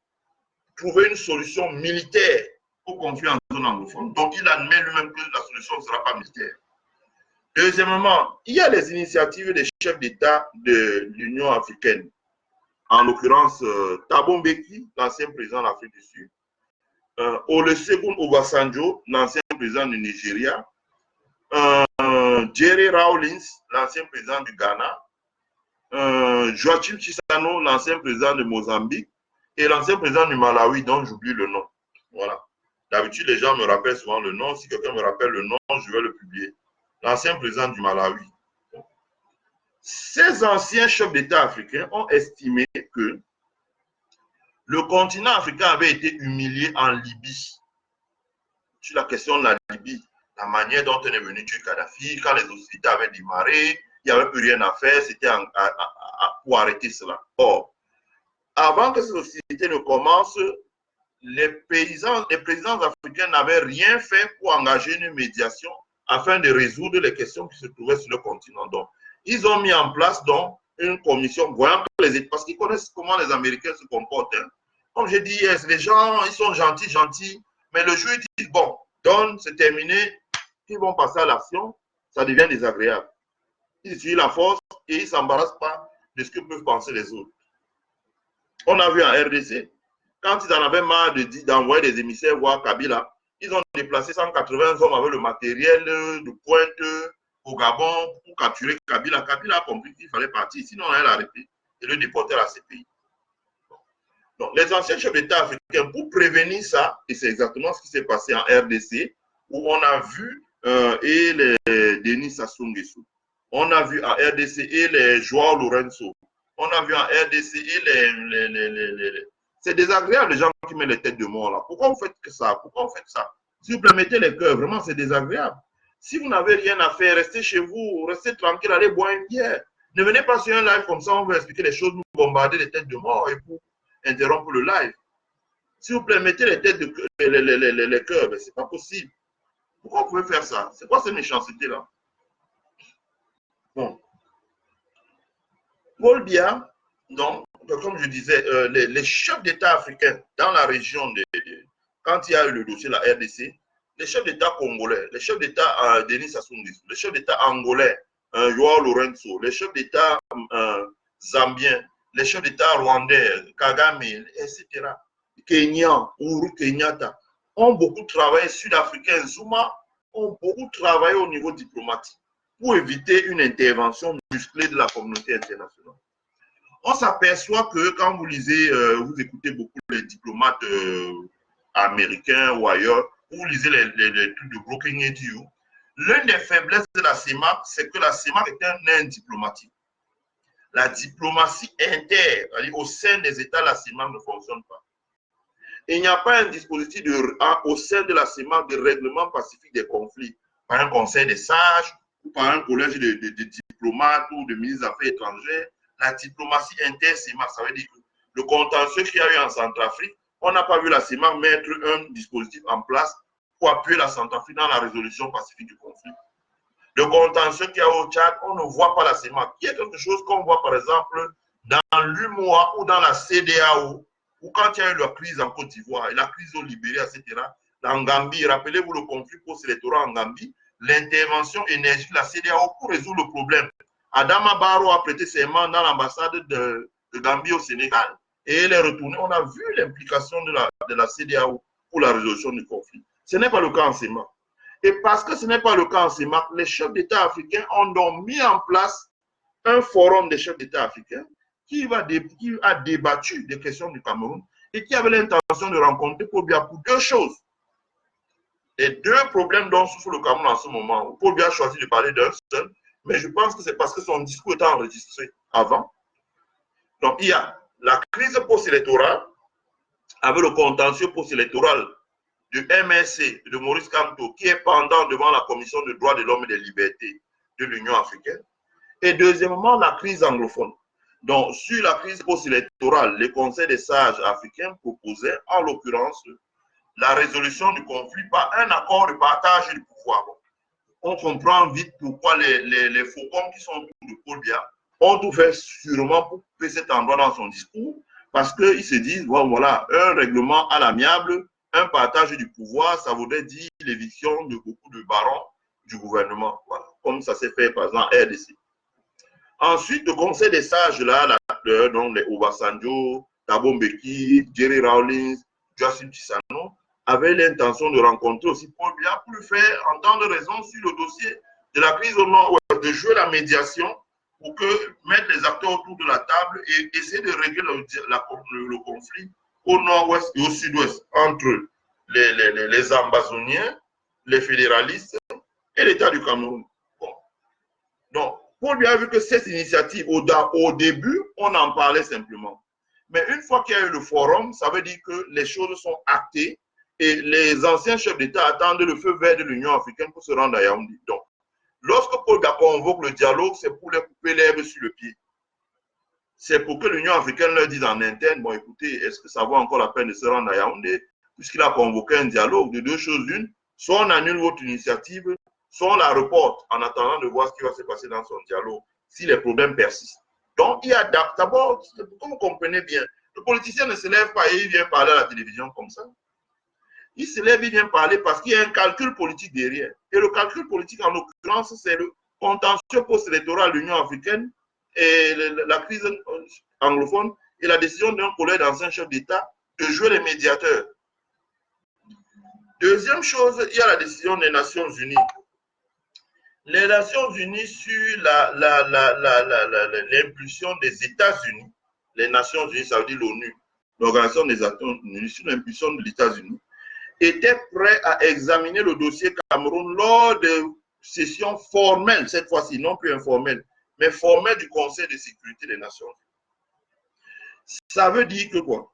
trouver une solution militaire au conflit en zone anglophone. Donc, il admet lui-même que la solution ne sera pas militaire. Deuxièmement, il y a les initiatives des chefs d'État de l'Union africaine. En l'occurrence, Thabo Mbeki, l'ancien président de l'Afrique du Sud, Olusegun Obasanjo, l'ancien président du Nigeria, Jerry Rawlings, l'ancien président du Ghana, Joachim Chissano, l'ancien président de Mozambique, et l'ancien président du Malawi, dont j'oublie le nom. Voilà. D'habitude, les gens me rappellent souvent le nom. Si quelqu'un me rappelle le nom, je vais le publier. L'ancien président du Malawi. Ces anciens chefs d'État africains ont estimé que le continent africain avait été humilié en Libye. Sur la question de la Libye, la manière dont on est venu tuer Kadhafi, quand les hostilités avaient démarré, il n'y avait plus rien à faire, c'était pour arrêter cela. Or, avant que ces hostilités ne commencent, les présidents africains n'avaient rien fait pour engager une médiation afin de résoudre les questions qui se trouvaient sur le continent. Donc, ils ont mis en place donc une commission, voyant que les États, parce qu'ils connaissent comment les Américains se comportent. Hein. Comme j'ai dit hier, les gens, ils sont gentils, mais le jour, ils disent, bon, donne, c'est terminé, ils vont passer à l'action, ça devient désagréable. Ils utilisent la force et ils ne s'embarrassent pas de ce que peuvent penser les autres. On a vu en RDC, quand ils en avaient marre d'envoyer des émissaires voir Kabila, ils ont déplacé 180 hommes avec le matériel de pointe au Gabon pour capturer Kabila. Kabila a compris qu'il fallait partir, sinon on allait l'arrêter et le déporter à la CPI. Donc, les anciens chefs d'État africains, pour prévenir ça, et c'est exactement ce qui s'est passé en RDC, où on a vu et les Denis Sassou Nguesso, on a vu en RDC et les Joao Lourenço, on a vu en RDC et c'est désagréable les gens qui mettent les têtes de mort là. Pourquoi vous faites ça? Pourquoi vous faites ça? S'il vous plaît, mettez les cœurs, vraiment c'est désagréable. Si vous n'avez rien à faire, restez chez vous, restez tranquille, allez boire une bière. Ne venez pas sur un live comme ça, on va expliquer les choses, nous bombarder les têtes de mort et pour interrompre le live. S'il vous plaît, mettez les têtes de les cœurs, mais c'est pas possible. Pourquoi vous pouvez faire ça? C'est quoi cette méchanceté là? Bon. Paul Biya, donc, comme je disais, les chefs d'État africains dans la région, quand il y a eu le dossier de la RDC, les chefs d'État congolais, les chefs d'État Denis Sassou Nguesso, les chefs d'État angolais, Joao Lourenço, les chefs d'État zambiens, les chefs d'État rwandais, Kagame, etc., Kenya, Uhuru Kenyatta, ont beaucoup travaillé, Sud-Africains, Zuma, ont beaucoup travaillé au niveau diplomatique pour éviter une intervention musclée de la communauté internationale. On s'aperçoit que quand vous lisez, vous écoutez beaucoup les diplomates américains ou ailleurs, vous lisez les trucs de Broken Edu, l'une des faiblesses de la CEMAC, c'est que la CEMAC est un nain diplomatique. La diplomatie interne, au sein des États, la CEMAC ne fonctionne pas. Il n'y a pas un dispositif au sein de la CEMAC de règlement pacifique des conflits par un conseil des sages ou par un collège de diplomates ou de ministres des Affaires étrangères. La diplomatie inter-CEMAC, ça veut dire que le contentieux qu'il y a eu en Centrafrique, on n'a pas vu la CEMAC mettre un dispositif en place pour appuyer la Centrafrique dans la résolution pacifique du conflit. Le contentieux qu'il y a au Tchad, on ne voit pas la CEMAC. Il y a quelque chose qu'on voit par exemple dans l'UMOA ou dans la CEDEAO, ou quand il y a eu la crise en Côte d'Ivoire et la crise au Libéria, etc. En Gambie, rappelez-vous le conflit post-électoral en Gambie, l'intervention énergique de la CEDEAO pour résoudre le problème. Adama Barrow a prêté serment dans l'ambassade de Gambie au Sénégal et elle est retournée. On a vu l'implication de la CEDEAO pour la résolution du conflit. Ce n'est pas le cas en CEMAC. Et parce que ce n'est pas le cas en CEMAC, les chefs d'État africains ont donc mis en place un forum des chefs d'État africains qui a débattu des questions du Cameroun et qui avait l'intention de rencontrer Paul Biya pour deux choses. Les deux problèmes dont souffre le Cameroun en ce moment. Paul Biya a choisi de parler d'un seul, mais je pense que c'est parce que son discours était enregistré avant. Donc, il y a la crise post-électorale, avec le contentieux post-électoral du MSC, de Maurice Kamto, qui est pendant devant la Commission des droits de l'homme et des libertés de l'Union africaine. Et deuxièmement, la crise anglophone. Donc, sur la crise post-électorale, le Conseil des sages africains proposait, en l'occurrence, la résolution du conflit par un accord de partage du pouvoir. On comprend vite pourquoi les faucons qui sont autour de Paul Biya ont tout fait sûrement pour couper cet endroit dans son discours, parce qu'ils se disent, bon, voilà, un règlement à l'amiable, un partage du pouvoir, ça voudrait dire l'éviction de beaucoup de barons du gouvernement, voilà, comme ça s'est fait par exemple en RDC. Ensuite, le Conseil des sages, là, donc les Obasanjo, Thabo Mbeki, Jerry Rawlings, Joachim Chissano, avaient l'intention de rencontrer aussi Paul Biya pour lui faire entendre raison sur le dossier de la crise au nord-ouest, de jouer la médiation pour mettre les acteurs autour de la table et essayer de régler le conflit au nord-ouest et au sud-ouest entre les ambazoniens, les fédéralistes et l'État du Cameroun. Bon. Donc, Paul Biya a vu que cette initiative, au début, on en parlait simplement. Mais une fois qu'il y a eu le forum, ça veut dire que les choses sont actées et les anciens chefs d'État attendent le feu vert de l'Union africaine pour se rendre à Yaoundé. Donc, lorsque Paul Biya convoque le dialogue, c'est pour leur couper l'herbe sur le pied. C'est pour que l'Union africaine leur dise en interne, bon écoutez, est-ce que ça vaut encore la peine de se rendre à Yaoundé, puisqu'il a convoqué un dialogue de deux choses l'une, soit on annule votre initiative, soit on la reporte en attendant de voir ce qui va se passer dans son dialogue, si les problèmes persistent. Donc, il y a d'abord, comme vous comprenez bien, le politicien ne se lève pas et il vient parler à la télévision comme ça. Il se lève, il vient parler parce qu'il y a un calcul politique derrière. Et le calcul politique, en l'occurrence, c'est le contentieux post-électoral de l'Union africaine et la crise anglophone et la décision d'un collègue d'anciens chefs d'État de jouer les médiateurs. Deuxième chose, il y a la décision des Nations Unies. Les Nations Unies sur l'impulsion des États-Unis, les Nations Unies, ça veut dire l'ONU, l'Organisation des Nations Unies, sur l'impulsion des États-Unis, étaient prêts à examiner le dossier Cameroun lors de sessions formelles, cette fois-ci, non plus informelles, mais formelles du Conseil de sécurité des Nations Unies. Ça veut dire que quoi?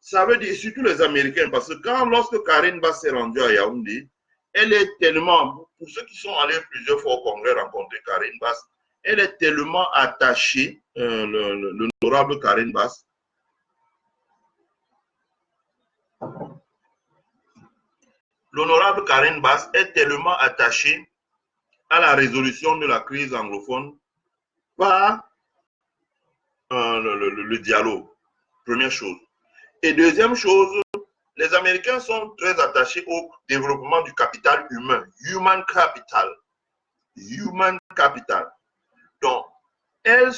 Ça veut dire, surtout les Américains, parce que lorsque Karine Bass s'est rendue à Yaoundé, elle est tellement, pour ceux qui sont allés plusieurs fois au Congrès rencontrer Karine Bass, elle est tellement attachée, l'honorable Karine Bass, l'honorable Karine Bass est tellement attachée à la résolution de la crise anglophone par le dialogue, première chose. Et deuxième chose, Les Américains sont très attachés au développement du capital humain, human capital. Human capital. Donc, elles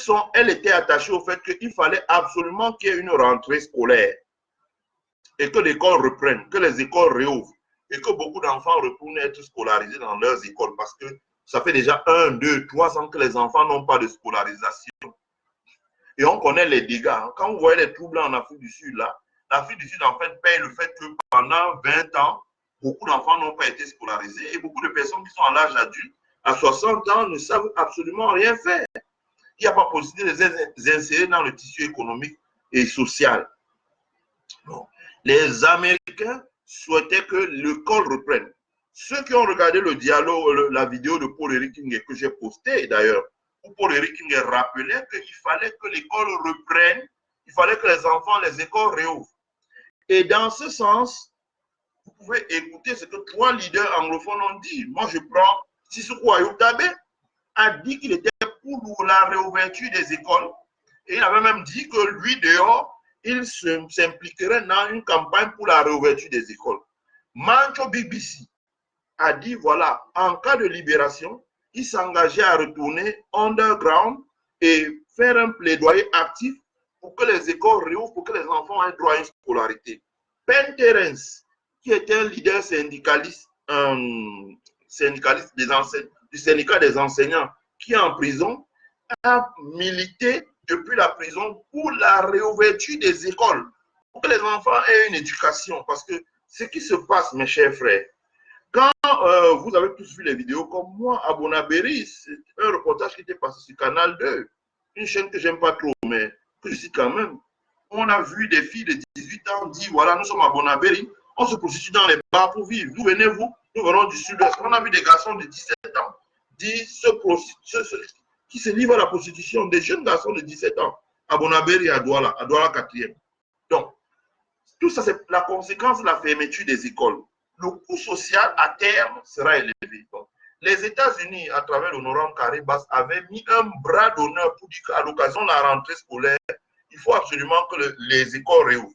étaient attachées au fait qu'il fallait absolument qu'il y ait une rentrée scolaire et que l'école reprenne, que les écoles réouvrent et que beaucoup d'enfants retournent être scolarisés dans leurs écoles parce que ça fait déjà 1, 2, 3 ans que les enfants n'ont pas de scolarisation. Et on connaît les dégâts. Quand vous voyez les troubles en Afrique du Sud, là, l'Afrique du Sud, en fait, paye le fait que pendant 20 ans, beaucoup d'enfants n'ont pas été scolarisés et beaucoup de personnes qui sont à l'âge adulte, à 60 ans, ne savent absolument rien faire. Il n'y a pas possibilité de les insérer dans le tissu économique et social. Donc, les Américains souhaitaient que l'école reprenne. Ceux qui ont regardé le dialogue, la vidéo de Paul Eriking que j'ai postée d'ailleurs, où Paul Eriking rappelait qu'il fallait que l'école reprenne, il fallait que les enfants, les écoles réouvrent. Et dans ce sens, vous pouvez écouter ce que 3 leaders anglophones ont dit. Moi, je prends Sissoko Ayutabe, a dit qu'il était pour la réouverture des écoles. Et il avait même dit que lui, dehors, il s'impliquerait dans une campagne pour la réouverture des écoles. Mancho BBC a dit, voilà, en cas de libération, il s'engageait à retourner underground et faire un plaidoyer actif pour que les écoles réouvrent, pour que les enfants aient droit à une scolarité. Penn Terence, qui était un leader syndicaliste, du syndicat des enseignants, qui est en prison, a milité depuis la prison pour la réouverture des écoles, pour que les enfants aient une éducation. Parce que ce qui se passe, mes chers frères, quand vous avez tous vu les vidéos, comme moi, à Bonabéry, c'est un reportage qui était passé sur Canal 2, une chaîne que j'aime pas trop, mais que je cite quand même. On a vu des filles de 18 ans dire, voilà, nous sommes à Bonabéry, on se prostitue dans les bars pour vivre. D'où venez-vous? Nous venons du sud-est. On a vu des garçons de 17 ans dire qui se livrent à la prostitution, des jeunes garçons de 17 ans, à Bonabéry, à Douala 4e. Donc, tout ça, c'est la conséquence de la fermeture des écoles. Le coût social à terme sera élevé. Donc, les États-Unis, à travers l'honorable Karibas, avaient mis un bras d'honneur pour dire qu'à l'occasion de la rentrée scolaire, il faut absolument que les écoles réouvrent.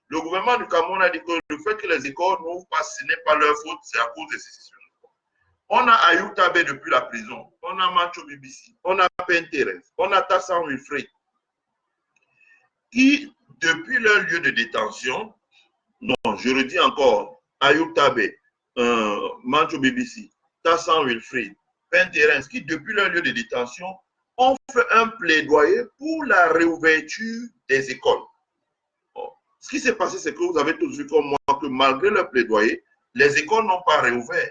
Le gouvernement du Cameroun a dit que le fait que les écoles n'ouvrent pas, ce n'est pas leur faute, c'est à cause des sécessionnistes. On a Ayutabe depuis la prison, on a Mancho BBC, on a Penn Terence, on a Tassan Wilfred, qui, depuis leur lieu de détention, non, je le dis encore, Ayutabe, Mancho BBC, Tassan Wilfred, Penn Terence, qui, depuis leur lieu de détention, ont fait un plaidoyer pour la réouverture des écoles. Bon. Ce qui s'est passé, c'est que vous avez tous vu comme moi que malgré leur plaidoyer, les écoles n'ont pas réouvert.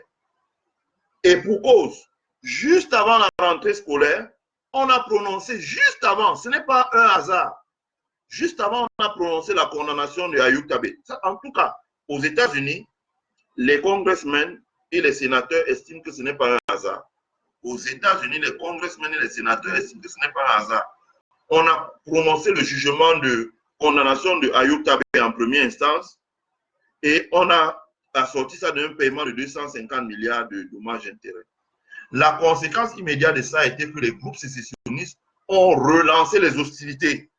Et pour cause, juste avant la rentrée scolaire, on a prononcé, juste avant, ce n'est pas un hasard, juste avant, on a prononcé la condamnation de Ayutabe. En tout cas, aux États-Unis, les congressmen et les sénateurs estiment que ce n'est pas un hasard. Aux États-Unis, les congressmen et les sénateurs estiment que ce n'est pas un hasard. On a prononcé le jugement de condamnation de Ayutabe en première instance et on a assorti ça d'un paiement de 250 milliards de dommages et intérêts. La conséquence immédiate de ça a été que les groupes sécessionnistes ont relancé les hostilités.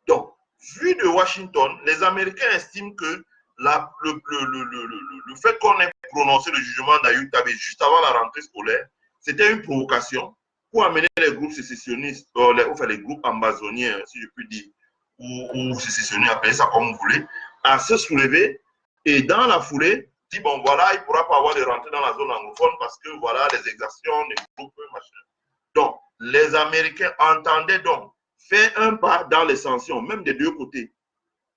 Donc, vu de Washington, les Américains estiment que le fait qu'on ait prononcé le jugement d'Ayutabe juste avant la rentrée scolaire, c'était une provocation pour amener les groupes sécessionnistes, enfin les groupes amazoniens, si je puis dire, ou sécessionnistes, appelez ça comme vous voulez, à se soulever. Et dans la foulée, dit bon voilà, il ne pourra pas avoir de rentrée dans la zone anglophone parce que voilà les exactions, les groupes, machin. Donc, les Américains entendaient donc faire un pas dans les sanctions, même des deux côtés.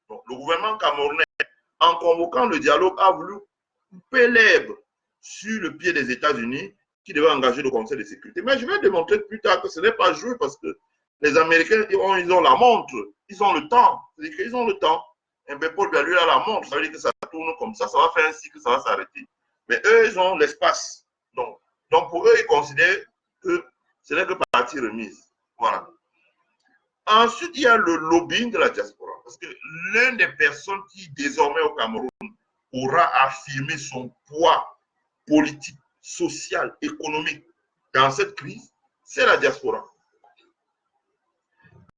Donc, le gouvernement camerounais, en convoquant le dialogue, a voulu couper l'herbe sur le pied des États-Unis qui devaient engager le Conseil de sécurité. Mais je vais démontrer plus tard que ce n'est pas joué parce que les Américains, ils ont la montre, ils ont le temps. C'est-à-dire qu'ils ont le temps. Un peu Paul lui a la montre, ça veut dire que ça tourne comme ça va faire un cycle, ça va s'arrêter. Mais eux, ils ont l'espace. Donc, pour eux, ils considèrent que ce n'est que partie remise. Voilà. Ensuite, il y a le lobbying de la diaspora. Parce que l'une des personnes qui, désormais au Cameroun, aura affirmé son poids politique, social, économique dans cette crise, c'est la diaspora.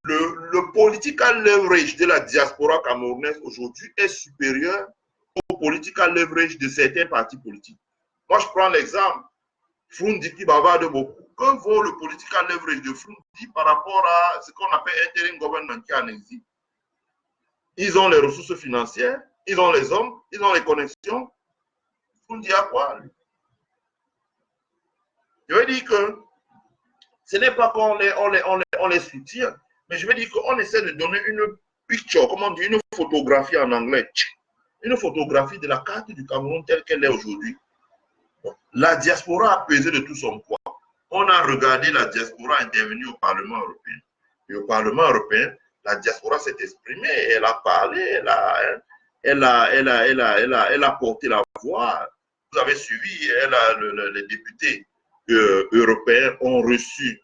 Le political leverage de la diaspora camerounaise aujourd'hui est supérieur au political leverage de certains partis politiques. Moi, je prends l'exemple, Frundi qui bavarde beaucoup. Que vaut le political leverage de Frundi par rapport à ce qu'on appelle interim government qui est en exil? Ils ont les ressources financières, ils ont les hommes, ils ont les connexions. Frundi a quoi? Je veux dire que ce n'est pas qu'on les soutient, mais je veux dire qu'on essaie de donner une picture, comment dire, une photographie en anglais. Une photographie de la carte du Cameroun telle qu'elle est aujourd'hui. La diaspora a pesé de tout son poids. On a regardé la diaspora intervenir au Parlement européen. Et au Parlement européen, la diaspora s'est exprimée, elle a parlé, elle a porté la voix. Vous avez suivi, les députés européens ont reçu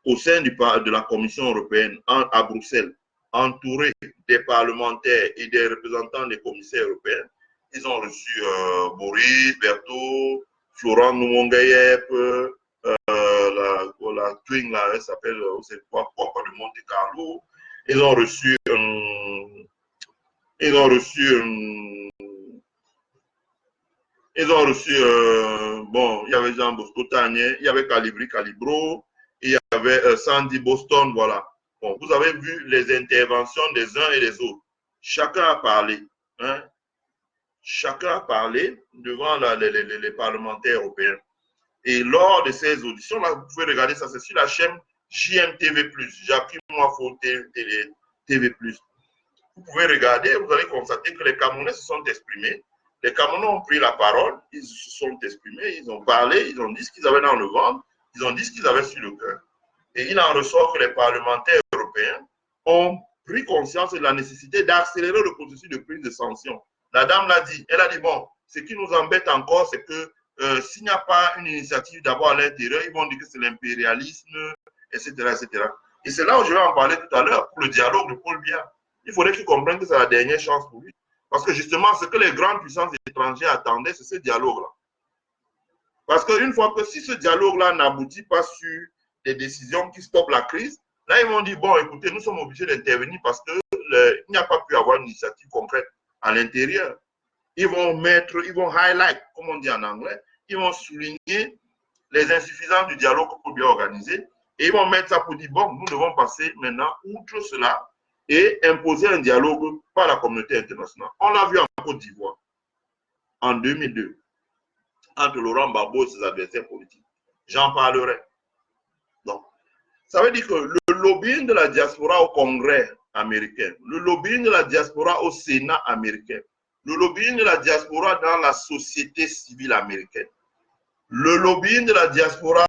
au sein de la Commission européenne à Bruxelles, entourés des parlementaires et des représentants des commissaires européens. Ils ont reçu Boris, Berthaud, Florent Noumongaïep, la twin, là, elle s'appelle, c'est quoi, de Monte Carlo. Ils ont reçu, bon, il y avait Jean Bosco Tanier, il y avait Calibro, il y avait Sandy Boston, voilà. Bon, vous avez vu les interventions des uns et des autres. Chacun a parlé, hein. Chacun a parlé devant les parlementaires européens. Et lors de ces auditions-là, vous pouvez regarder ça, c'est sur la chaîne JMTV+, Jacques-Moi TV+. Vous pouvez regarder, vous allez constater que les Camerounais se sont exprimés. Les Camerounais ont pris la parole, ils se sont exprimés, ils ont parlé, ils ont dit ce qu'ils avaient dans le ventre, ils ont dit ce qu'ils avaient sur le cœur. Et il en ressort que les parlementaires européens ont pris conscience de la nécessité d'accélérer le processus de prise de sanctions. La dame l'a dit, elle a dit, bon, ce qui nous embête encore, c'est que s'il n'y a pas une initiative d'abord à l'intérieur, ils vont dire que c'est l'impérialisme, etc., etc. Et c'est là où je vais en parler tout à l'heure pour le dialogue de Paul Biya. Il faudrait qu'il comprenne que c'est la dernière chance pour lui. Parce que justement, ce que les grandes puissances étrangères attendaient, c'est ce dialogue-là. Parce qu'une fois que si ce dialogue-là n'aboutit pas sur des décisions qui stoppent la crise, là, ils vont dire, bon, écoutez, nous sommes obligés d'intervenir parce qu'il n'y a pas pu avoir une initiative concrète à l'intérieur. Ils vont highlight, comme on dit en anglais, ils vont souligner les insuffisances du dialogue pour bien organiser et ils vont mettre ça pour dire, bon, nous devons passer maintenant outre cela et imposer un dialogue par la communauté internationale. On l'a vu en Côte d'Ivoire en 2002 entre Laurent Gbagbo et ses adversaires politiques. J'en parlerai. Donc, ça veut dire que le lobbying de la diaspora au Congrès américain, le lobbying de la diaspora au Sénat américain, le lobbying de la diaspora dans la société civile américaine, le lobbying de la diaspora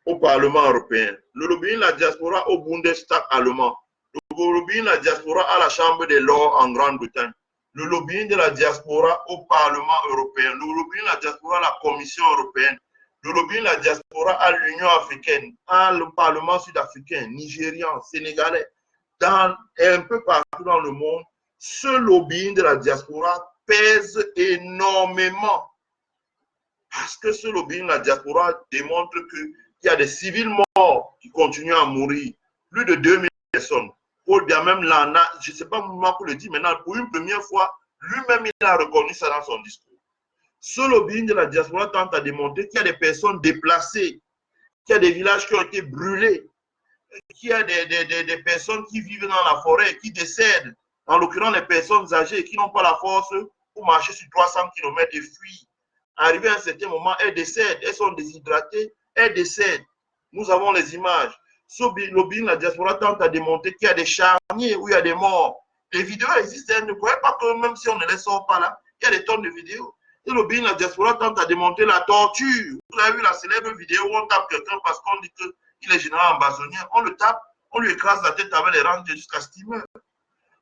au Parlement européen, le lobbying de la diaspora au Bundestag allemand, le lobbying de la diaspora à la Chambre des Lords en Grande-Bretagne, le lobbying de la diaspora au Parlement européen, le lobbying de la diaspora à la Commission européenne, le lobbying de la diaspora à l'Union africaine, à le Parlement sud-africain, nigérian, sénégalais, un peu partout dans le monde, ce lobbying de la diaspora pèse énormément. Parce que ce lobbying de la diaspora démontre qu'il y a des civils morts qui continuent à mourir. Plus de 2000 personnes. Paul Biya même là, je ne sais pas comment pour le dire maintenant, pour une première fois, lui-même il a reconnu ça dans son discours. Ce lobbying de la diaspora tente à démontrer qu'il y a des personnes déplacées, qu'il y a des villages qui ont été brûlés, qu'il y a des personnes qui vivent dans la forêt, qui décèdent, en l'occurrence les personnes âgées qui n'ont pas la force pour marcher sur 300 km et fuir. Arrivé à un certain moment, elles décèdent, elles sont déshydratées, elles décèdent. Nous avons les images. Ce lobbying de la diaspora tente à démontrer qu'il y a des charniers où il y a des morts. Les vidéos existent, ne croyez pas que même si on ne les sort pas là, il y a des tonnes de vidéos. Et le lobbying de la diaspora tente à démontrer la torture. Vous avez vu la célèbre vidéo où on tape quelqu'un parce qu'on dit qu'il est général ambassadeur. On le tape, on lui écrase la tête avec les rangers jusqu'à ce qu'il meure.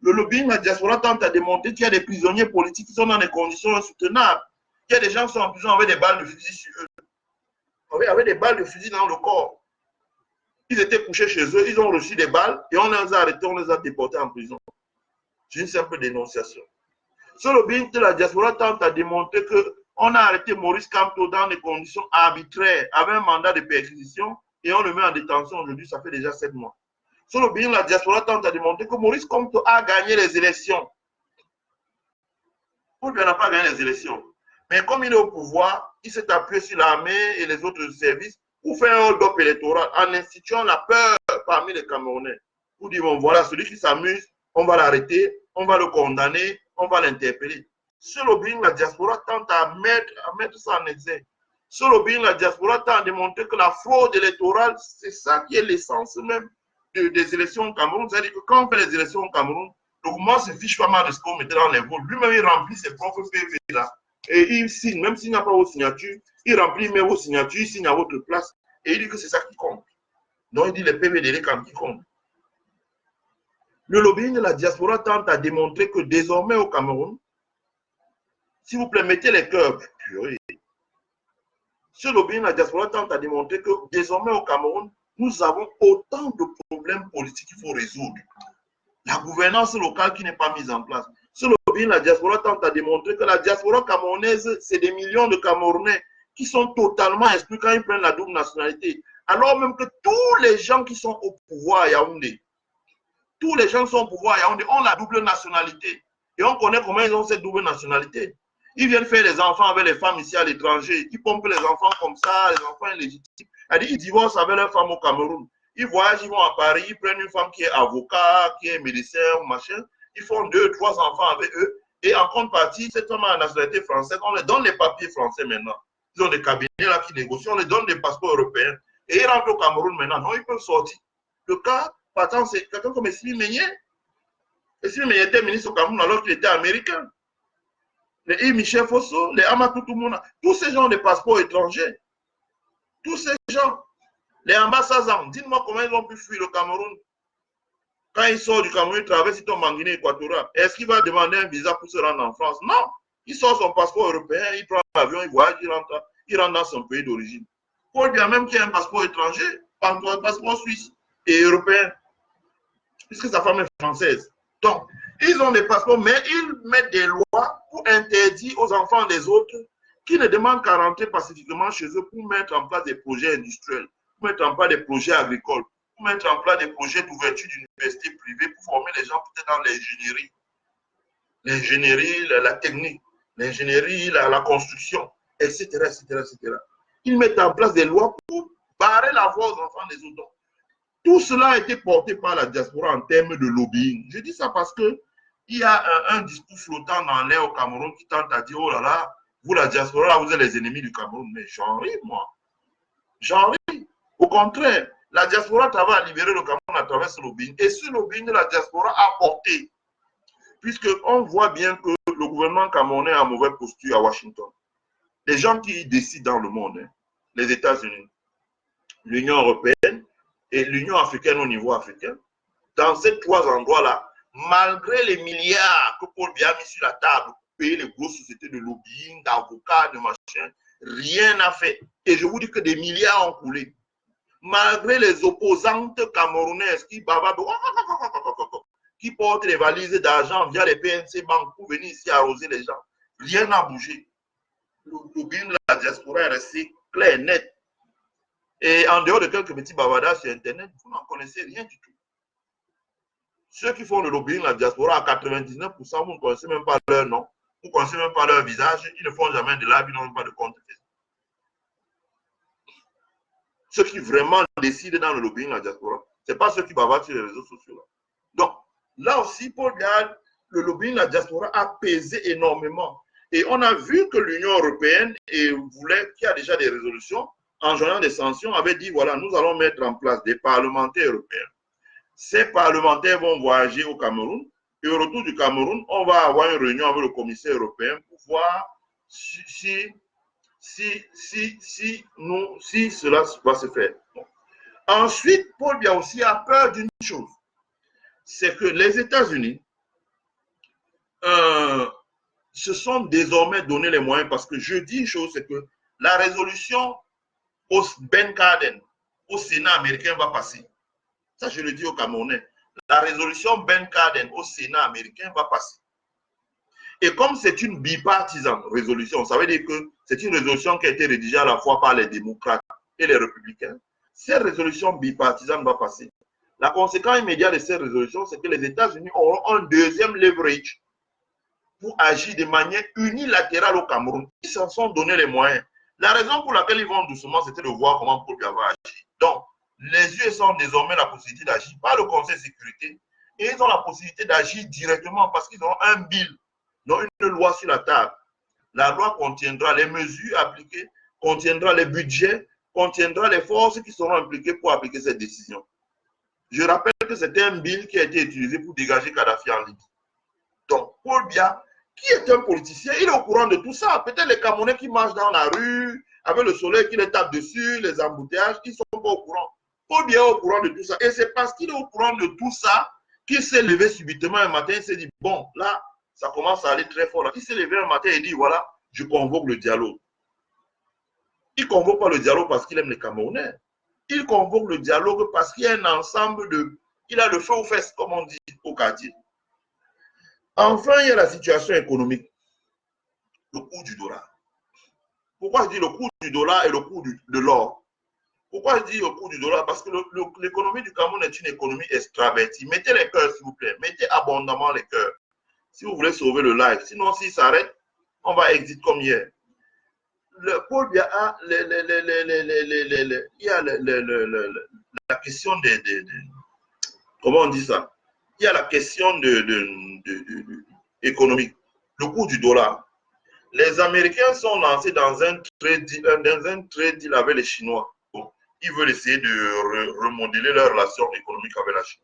Le lobbying de la diaspora tente à démontrer qu'il y a des prisonniers politiques qui sont dans des conditions insoutenables. Il y a des gens qui sont en prison avec des balles de fusil sur eux. Oui, avec des balles de fusil dans le corps. Ils étaient couchés chez eux, ils ont reçu des balles et on les a arrêtés, on les a déportés en prison. C'est une simple dénonciation. Ce lobbying de la diaspora tente à démontrer qu'on a arrêté Maurice Kamto dans des conditions arbitraires, avec un mandat de perquisition et on le met en détention aujourd'hui, ça fait déjà 7 mois. Ce lobbying de la diaspora tente à démontrer que Maurice Kamto a gagné les élections. Paul Biya n'a pas gagné les élections. Mais comme il est au pouvoir, il s'est appuyé sur l'armée et les autres services pour faire un hold-up électoral en instituant la peur parmi les Camerounais. Pour dire, bon, voilà, celui qui s'amuse, on va l'arrêter, on va le condamner, on va l'interpeller. Ce lobbying, la diaspora tente à mettre ça en exergue. Ce lobbying, la diaspora tente à démontrer que la fraude électorale, c'est ça qui est l'essence même des élections au Cameroun. C'est-à-dire que quand on fait les élections au Cameroun, le gouvernement se fiche pas mal de ce qu'on mettait dans les votes. Lui-même, il remplit ses propres PV là. Et il signe, même s'il n'y a pas vos signatures, il remplit même vos signatures, il signe à votre place. Et il dit que c'est ça qui compte. Donc, il dit les PV de l'ECAM qui comptent. Le lobbying de la diaspora tente à démontrer que désormais au Cameroun, s'il vous plaît, mettez les cœurs. Purée. Ce lobbying de la diaspora tente à démontrer que désormais au Cameroun, nous avons autant de problèmes politiques qu'il faut résoudre. La gouvernance locale qui n'est pas mise en place. Ce lobbying de la diaspora tente à démontrer que la diaspora camerounaise, c'est des millions de Camerounais qui sont totalement exclus quand ils prennent la double nationalité. Alors même que tous les gens qui sont au pouvoir à Yaoundé, tous les gens qui sont au pouvoir à Yaoundé ont la double nationalité. Et on connaît comment ils ont cette double nationalité. Ils viennent faire les enfants avec les femmes ici à l'étranger. Ils pompent les enfants comme ça, les enfants illégitimes. Ils divorcent avec leurs femmes au Cameroun. Ils voyagent, ils vont à Paris, ils prennent une femme qui est avocat, qui est médecin ou machin. Ils font 2, 3 enfants avec eux. Et en contrepartie, cette femme a la nationalité française. On leur donne les papiers français maintenant. Ils ont des cabinets là qui négocient. On leur donne des passeports européens. Et ils rentrent au Cameroun maintenant. Non, ils peuvent sortir. Le cas, partant, c'est quelqu'un comme Essimi Meignet. Essimi Meignet était ministre au Cameroun alors qu'il était américain. Les I. Michel Fosso, les Amatou Toumouna, tous ces gens ont des passeports étrangers. Tous ces gens. Les ambassadeurs, dites-moi comment ils ont pu fuir le Cameroun. Quand il sort du Cameroun, il traverse, il tombe en Guinée équatoriale. Est-ce qu'il va demander un visa pour se rendre en France? Non. Il sort son passeport européen, il prend l'avion, il voyage, il rentre dans son pays d'origine. Paul Biya même qui a un passeport étranger, un passeport suisse et européen, puisque sa femme est française. Donc, ils ont des passeports, mais ils mettent des lois pour interdire aux enfants des autres qui ne demandent qu'à rentrer pacifiquement chez eux pour mettre en place des projets industriels, pour mettre en place des projets agricoles, pour mettre en place des projets d'ouverture d'universités privées, pour former les gens peut-être dans l'ingénierie, la technique, l'ingénierie, la construction, etc., etc., etc. Ils mettent en place des lois pour barrer la voie aux enfants des autres. Tout cela a été porté par la diaspora en termes de lobbying. Je dis ça parce qu'il y a un discours flottant dans l'air au Cameroun qui tente à dire, oh là là, vous la diaspora, là, vous êtes les ennemis du Cameroun. Mais j'en ris, moi. J'en ris. Au contraire, la diaspora travaille à libérer le Cameroun à travers ce lobbying. Et ce lobbying de la diaspora a porté. Puisqu'on voit bien que le gouvernement camerounais a mauvaise posture à Washington. Les gens qui décident dans le monde, hein, les États-Unis, l'Union européenne, et l'Union africaine au niveau africain, dans ces 3 endroits-là, malgré les milliards que Paul Biya a mis sur la table pour payer les grosses sociétés de lobbying, d'avocats, de machin, rien n'a fait. Et je vous dis que des milliards ont coulé. Malgré les opposantes camerounaises qui bavardent, qui portent les valises d'argent via les PNC Bank pour venir ici arroser les gens, rien n'a bougé. Le lobbying de la diaspora est resté clair, net. Et en dehors de quelques petits bavardages sur Internet, vous n'en connaissez rien du tout. Ceux qui font le lobbying, la diaspora, à 99%, vous ne connaissez même pas leur nom, vous ne connaissez même pas leur visage, ils ne font jamais de live, ils n'ont même pas de compte Facebook. Ceux qui vraiment décident dans le lobbying, la diaspora, ce n'est pas ceux qui bavardent sur les réseaux sociaux. Là. Donc, là aussi, Paul Biya, le lobbying, la diaspora a pesé énormément. Et on a vu que l'Union européenne voulait, qui a déjà des résolutions, en joignant des sanctions, avait dit, voilà, nous allons mettre en place des parlementaires européens. Ces parlementaires vont voyager au Cameroun, et au retour du Cameroun, on va avoir une réunion avec le commissaire européen pour voir si cela va se faire. Bon. Ensuite, Paul Biya aussi a peur d'une chose, c'est que les États-Unis se sont désormais donné les moyens, parce que je dis une chose, c'est que la résolution au Ben Cardin, au Sénat américain va passer. Ça, je le dis aux Camerounais. La résolution Ben Cardin au Sénat américain va passer. Et comme c'est une bipartisane résolution, ça veut dire que c'est une résolution qui a été rédigée à la fois par les démocrates et les républicains. Cette résolution bipartisane va passer. La conséquence immédiate de cette résolution, c'est que les États-Unis auront un deuxième leverage pour agir de manière unilatérale au Cameroun. Ils s'en sont donné les moyens. La raison pour laquelle ils vont doucement, c'était de voir comment Paul Biya va agir. Donc, les USA ont désormais la possibilité d'agir par le Conseil de sécurité et ils ont la possibilité d'agir directement parce qu'ils ont un bill, donc une loi sur la table. La loi contiendra les mesures appliquées, contiendra les budgets, contiendra les forces qui seront impliquées pour appliquer cette décision. Je rappelle que c'était un bill qui a été utilisé pour dégager Kadhafi en Libye. Donc, Paul Biya, qui est un politicien, il est au courant de tout ça. Peut-être les Camerounais qui marchent dans la rue, avec le soleil qui les tape dessus, les embouteillages, ils ne sont pas au courant. Paul Biya est au courant de tout ça. Et c'est parce qu'il est au courant de tout ça qu'il s'est levé subitement un matin, il s'est dit, bon, là, ça commence à aller très fort. Là. Il s'est levé un matin et dit, voilà, je convoque le dialogue. Il ne convoque pas le dialogue parce qu'il aime les Camerounais. Il convoque le dialogue parce qu'il y a un ensemble de... Il a le feu aux fesses, comme on dit au quartier. Enfin, il y a la situation économique. Le coût du dollar. Pourquoi je dis le coût du dollar et le coût de l'or? Pourquoi je dis le coût du dollar? Parce que l'économie du Cameroun est une économie extravertie. Mettez les cœurs, s'il vous plaît. Mettez abondamment les cœurs. Si vous voulez sauver le live. Sinon, s'il s'arrête, on va exit comme hier. Le Paul Biya a la question comment on dit ça? Il y a la question économique, le coût du dollar. Les Américains sont lancés dans un trade deal avec les Chinois. Donc, ils veulent essayer de remodeler leur relation économique avec la Chine.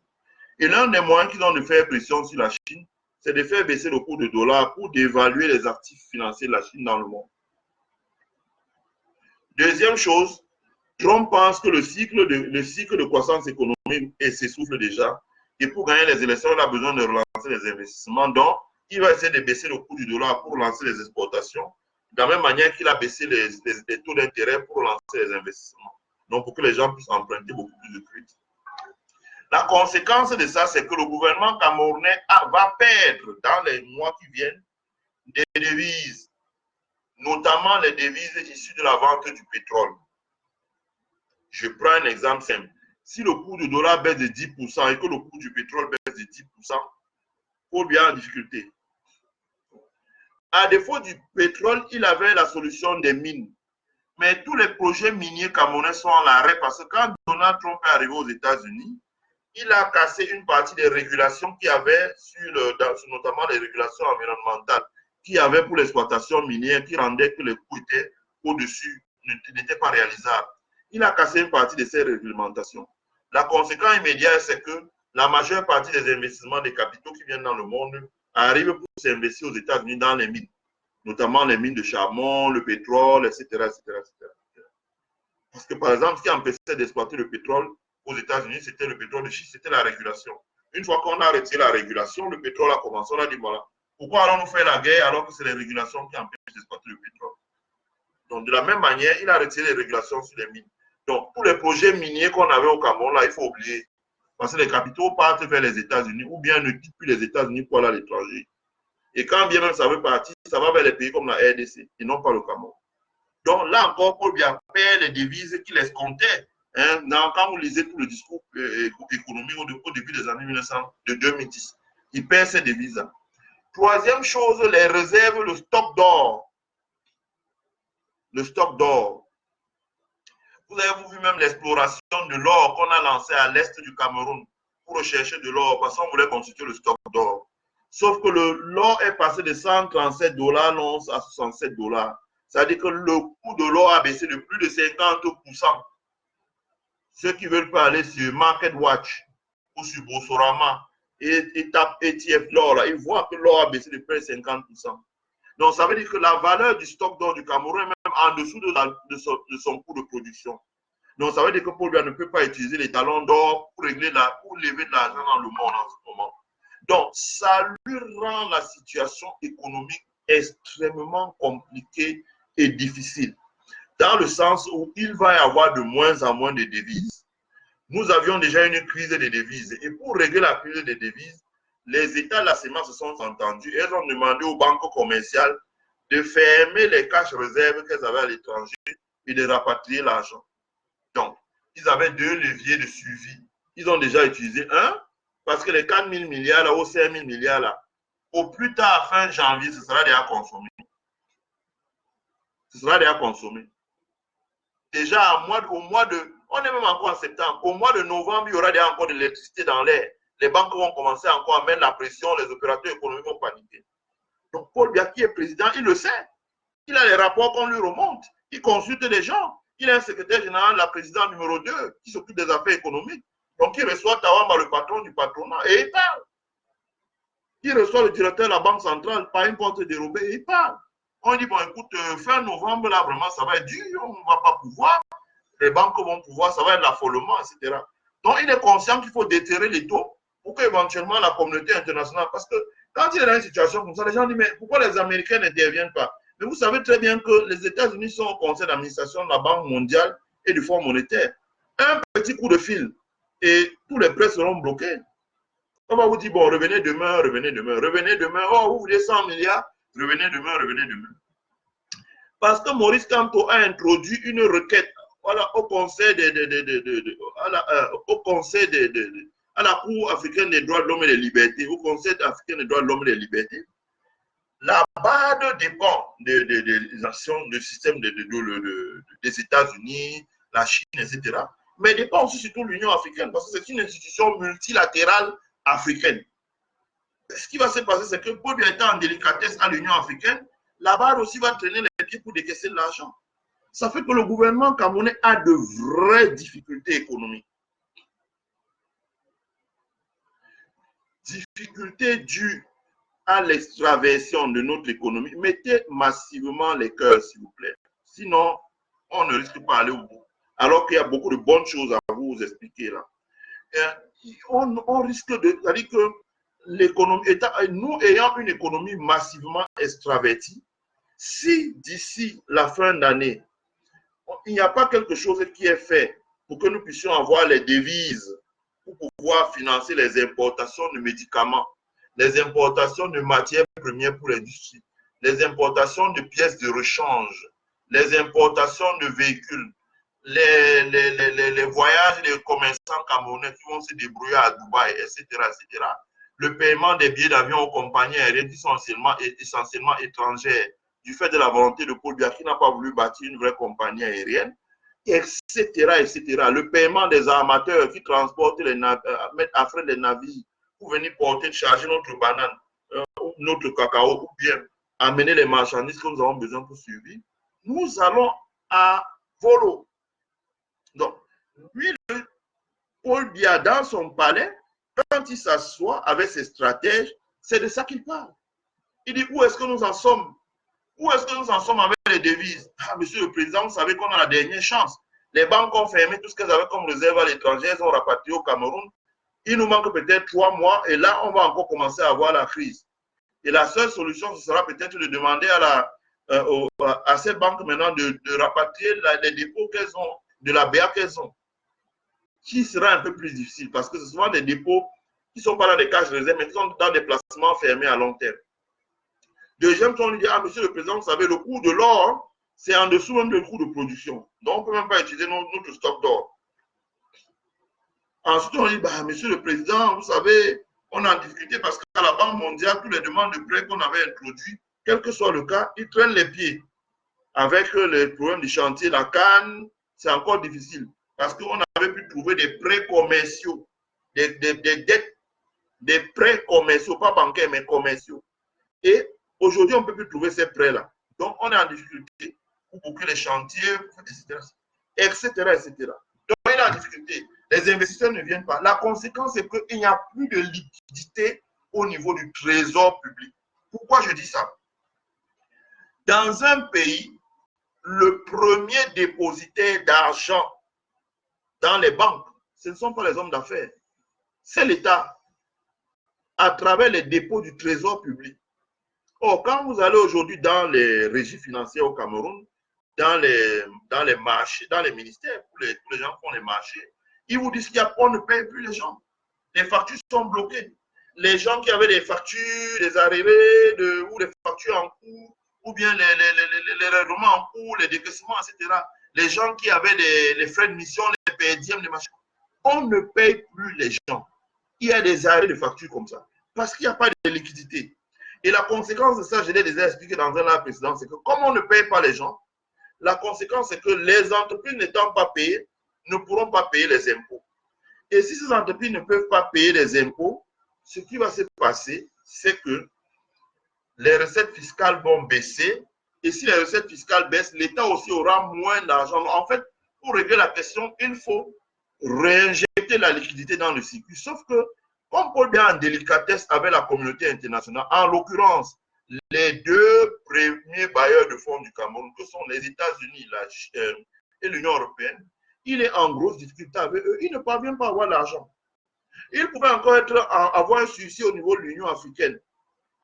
Et l'un des moyens qu'ils ont de faire pression sur la Chine, c'est de faire baisser le coût du dollar pour dévaluer les actifs financiers de la Chine dans le monde. Deuxième chose, Trump pense que le cycle de croissance économique s'essouffle déjà. Et pour gagner les élections, il a besoin de relancer les investissements. Donc, il va essayer de baisser le coût du dollar pour lancer les exportations, de la même manière qu'il a baissé les taux d'intérêt pour lancer les investissements. Donc, pour que les gens puissent emprunter beaucoup plus de crédit. La conséquence de ça, c'est que le gouvernement camerounais va perdre dans les mois qui viennent des devises, notamment les devises issues de la vente du pétrole. Je prends un exemple simple. Si le coût du dollar baisse de 10% et que le coût du pétrole baisse de 10%, Paul Biya en difficulté. À défaut du pétrole, il avait la solution des mines. Mais tous les projets miniers camerounais sont à l'arrêt parce que quand Donald Trump est arrivé aux États-Unis, il a cassé une partie des régulations qu'il y avait notamment les régulations environnementales qu'il y avait pour l'exploitation minière qui rendaient que les coûts étaient au-dessus, n'étaient pas réalisables. Il a cassé une partie de ces réglementations. La conséquence immédiate, c'est que la majeure partie des investissements des capitaux qui viennent dans le monde arrivent pour s'investir aux États-Unis dans les mines, notamment les mines de charbon, le pétrole, etc., etc., etc. Parce que, par exemple, ce qui empêchait d'exploiter le pétrole aux États-Unis, c'était le pétrole de schiste, c'était la régulation. Une fois qu'on a retiré la régulation, le pétrole a commencé, on a dit, voilà, pourquoi allons-nous faire la guerre alors que c'est les régulations qui empêchent d'exploiter le pétrole? Donc, de la même manière, il a retiré les régulations sur les mines. Donc, tous les projets miniers qu'on avait au Cameroun, là, il faut oublier. Parce que les capitaux partent vers les États-Unis ou bien ne quittent plus les États-Unis pour aller à l'étranger. Et quand bien même ça veut partir, ça va vers les pays comme la RDC et non pas le Cameroun. Donc, là encore, Paul Biya perd les devises qu'il escomptait. Hein, quand vous lisez tout le discours économique au début des années 2010, il perd ces devises-là. Troisième chose, les réserves, le stock d'or. Le stock d'or. Vous avez vu même l'exploration de l'or qu'on a lancé à l'est du Cameroun pour rechercher de l'or parce qu'on voulait constituer le stock d'or. Sauf que l'or est passé de 137 $ l'once à 67 $. C'est-à-dire que le coût de l'or a baissé de plus de 50%. Ceux qui veulent pas aller sur MarketWatch ou sur Boursorama et tapent ETF l'or, ils voient que l'or a baissé de près de 50%. Donc, ça veut dire que la valeur du stock d'or du Cameroun est même en dessous de son coût de production. Donc, ça veut dire que Paul Biya ne peut pas utiliser les talons d'or pour lever de l'argent dans le monde en ce moment. Donc, ça lui rend la situation économique extrêmement compliquée et difficile, dans le sens où il va y avoir de moins en moins de devises. Nous avions déjà une crise des devises. Et pour régler la crise des devises, les États de la CEMA se sont entendus. Elles ont demandé aux banques commerciales de fermer les cash réserves qu'elles avaient à l'étranger et de rapatrier l'argent. Donc, ils avaient deux leviers de suivi. Ils ont déjà utilisé un, parce que les 4 000 milliards là, ou 5 000 milliards là, Au plus tard, fin janvier, ce sera déjà consommé. Ce sera déjà consommé. Déjà, on est même encore en septembre. Au mois de novembre, il y aura déjà encore de l'électricité dans l'air. Les banques vont commencer encore à mettre la pression, les opérateurs économiques vont paniquer. Donc, Paul Biya, qui est président, il le sait. Il a les rapports qu'on lui remonte. Il consulte les gens. Il est un secrétaire général, la présidente numéro 2, qui s'occupe des affaires économiques. Donc, il reçoit Tawamba, le patron du patronat, et il parle. Il reçoit le directeur de la Banque centrale par une porte dérobée, et il parle. On dit, bon, écoute, fin novembre, là, vraiment, ça va être dur, on ne va pas pouvoir. Les banques vont pouvoir, ça va être l'affolement, etc. Donc, il est conscient qu'il faut déterrer les taux pour qu'éventuellement la communauté internationale, parce que quand il est dans une situation comme ça, les gens disent, mais pourquoi les Américains n'interviennent pas? Mais vous savez très bien que les États-Unis sont au conseil d'administration de la Banque mondiale et du Fonds monétaire. Un petit coup de fil et tous les prêts seront bloqués. On va vous dire, bon, revenez demain, revenez demain, revenez demain. Oh, vous voulez 100 milliards, revenez demain, revenez demain. Parce que Maurice Kamto a introduit une requête voilà, au conseil à la Cour africaine des droits de l'homme et des libertés, au Conseil africain des droits de l'homme et des libertés. La BAD dépend des actions du système des États-Unis, la Chine, etc. Mais dépend aussi surtout de l'Union africaine parce que c'est une institution multilatérale africaine. Ce qui va se passer, c'est que pour bien être en délicatesse à l'Union africaine, la BAD aussi va traîner les pieds pour décaisser de l'argent. Ça fait que le gouvernement camerounais a de vraies difficultés économiques. Difficultés dues à l'extraversion de notre économie. Mettez massivement les cœurs, s'il vous plaît. Sinon, on ne risque pas d'aller au bout. Alors qu'il y a beaucoup de bonnes choses à vous expliquer là. On risque de... C'est-à-dire que l'économie... Nous ayant une économie massivement extravertie, si d'ici la fin d'année, il n'y a pas quelque chose qui est fait pour que nous puissions avoir les devises pour pouvoir financer les importations de médicaments, les importations de matières premières pour l'industrie, les importations de pièces de rechange, les importations de véhicules, les voyages des commerçants camerounais qui vont se débrouiller à Dubaï, etc., etc. Le paiement des billets d'avion aux compagnies aériennes qui sont essentiellement étrangères du fait de la volonté de Paul Biya qui n'a pas voulu bâtir une vraie compagnie aérienne, etc., etc. Le paiement des armateurs qui transportent mettent à frais les navires pour venir porter, charger notre banane, notre cacao, ou bien amener les marchandises que nous avons besoin pour survivre. Nous allons à volo. Donc, lui, Paul Biya, dans son palais, quand il s'assoit avec ses stratèges, c'est de ça qu'il parle. Il dit, où est-ce que nous en sommes? Où est-ce que nous en sommes avec les devises? Ah, monsieur le président, vous savez qu'on a la dernière chance. Les banques ont fermé tout ce qu'elles avaient comme réserve à l'étranger, elles ont rapatrié au Cameroun. Il nous manque peut-être 3 mois et là, on va encore commencer à avoir la crise. Et la seule solution, ce sera peut-être de demander à ces banques maintenant de rapatrier les dépôts qu'elles ont, de la BA qu'elles ont, qui sera un peu plus difficile parce que ce sont des dépôts qui ne sont pas dans des cages réserves, mais qui sont dans des placements fermés à long terme. Deuxième point, on lui dit, ah, monsieur le président, vous savez, le coût de l'or, c'est en dessous même du coût de production. Donc, on ne peut même pas utiliser notre stock d'or. Ensuite, on dit, bah, monsieur le président, vous savez, on est en difficulté parce qu'à la Banque mondiale, toutes les demandes de prêt qu'on avait introduites, quel que soit le cas, ils traînent les pieds. Avec les problèmes du chantier, la canne, c'est encore difficile. Parce qu'on avait pu trouver des prêts commerciaux, des dettes, des prêts commerciaux, pas bancaires, mais commerciaux. Et aujourd'hui, on ne peut plus trouver ces prêts-là. Donc, on est en difficulté pour boucler les chantiers, etc., etc., etc. Donc, on est en difficulté. Les investisseurs ne viennent pas. La conséquence, c'est qu'il n'y a plus de liquidité au niveau du trésor public. Pourquoi je dis ça? Dans un pays, le premier dépositaire d'argent dans les banques, ce ne sont pas les hommes d'affaires, c'est l'État, à travers les dépôts du trésor public. Or, quand vous allez aujourd'hui dans les régies financières au Cameroun, dans les marchés, dans les ministères, tous les gens font les marchés, ils vous disent qu'on ne paye plus les gens. Les factures sont bloquées. Les gens qui avaient des factures, des arriérés, ou des factures en cours, ou bien les règlements en cours, les décaissements, etc. Les gens qui avaient les frais de mission, les perdièmes, les machins. On ne paye plus les gens. Il y a des arrêts de factures comme ça. Parce qu'il n'y a pas de liquidité. Et la conséquence de ça, je l'ai déjà expliqué dans un live précédent, c'est que comme on ne paye pas les gens, la conséquence, c'est que les entreprises n'étant pas payées, ne pourront pas payer les impôts. Et si ces entreprises ne peuvent pas payer les impôts, ce qui va se passer, c'est que les recettes fiscales vont baisser. Et si les recettes fiscales baissent, l'État aussi aura moins d'argent. En fait, pour régler la question, il faut réinjecter la liquidité dans le circuit. Sauf que, comme Paul Biya en délicatesse avec la communauté internationale, en l'occurrence, les deux premiers bailleurs de fonds du Cameroun, que sont les États-Unis et l'Union européenne, il est en grosse difficulté avec eux. Il ne parvient pas à avoir l'argent. Il pouvait encore avoir un souci au niveau de l'Union africaine,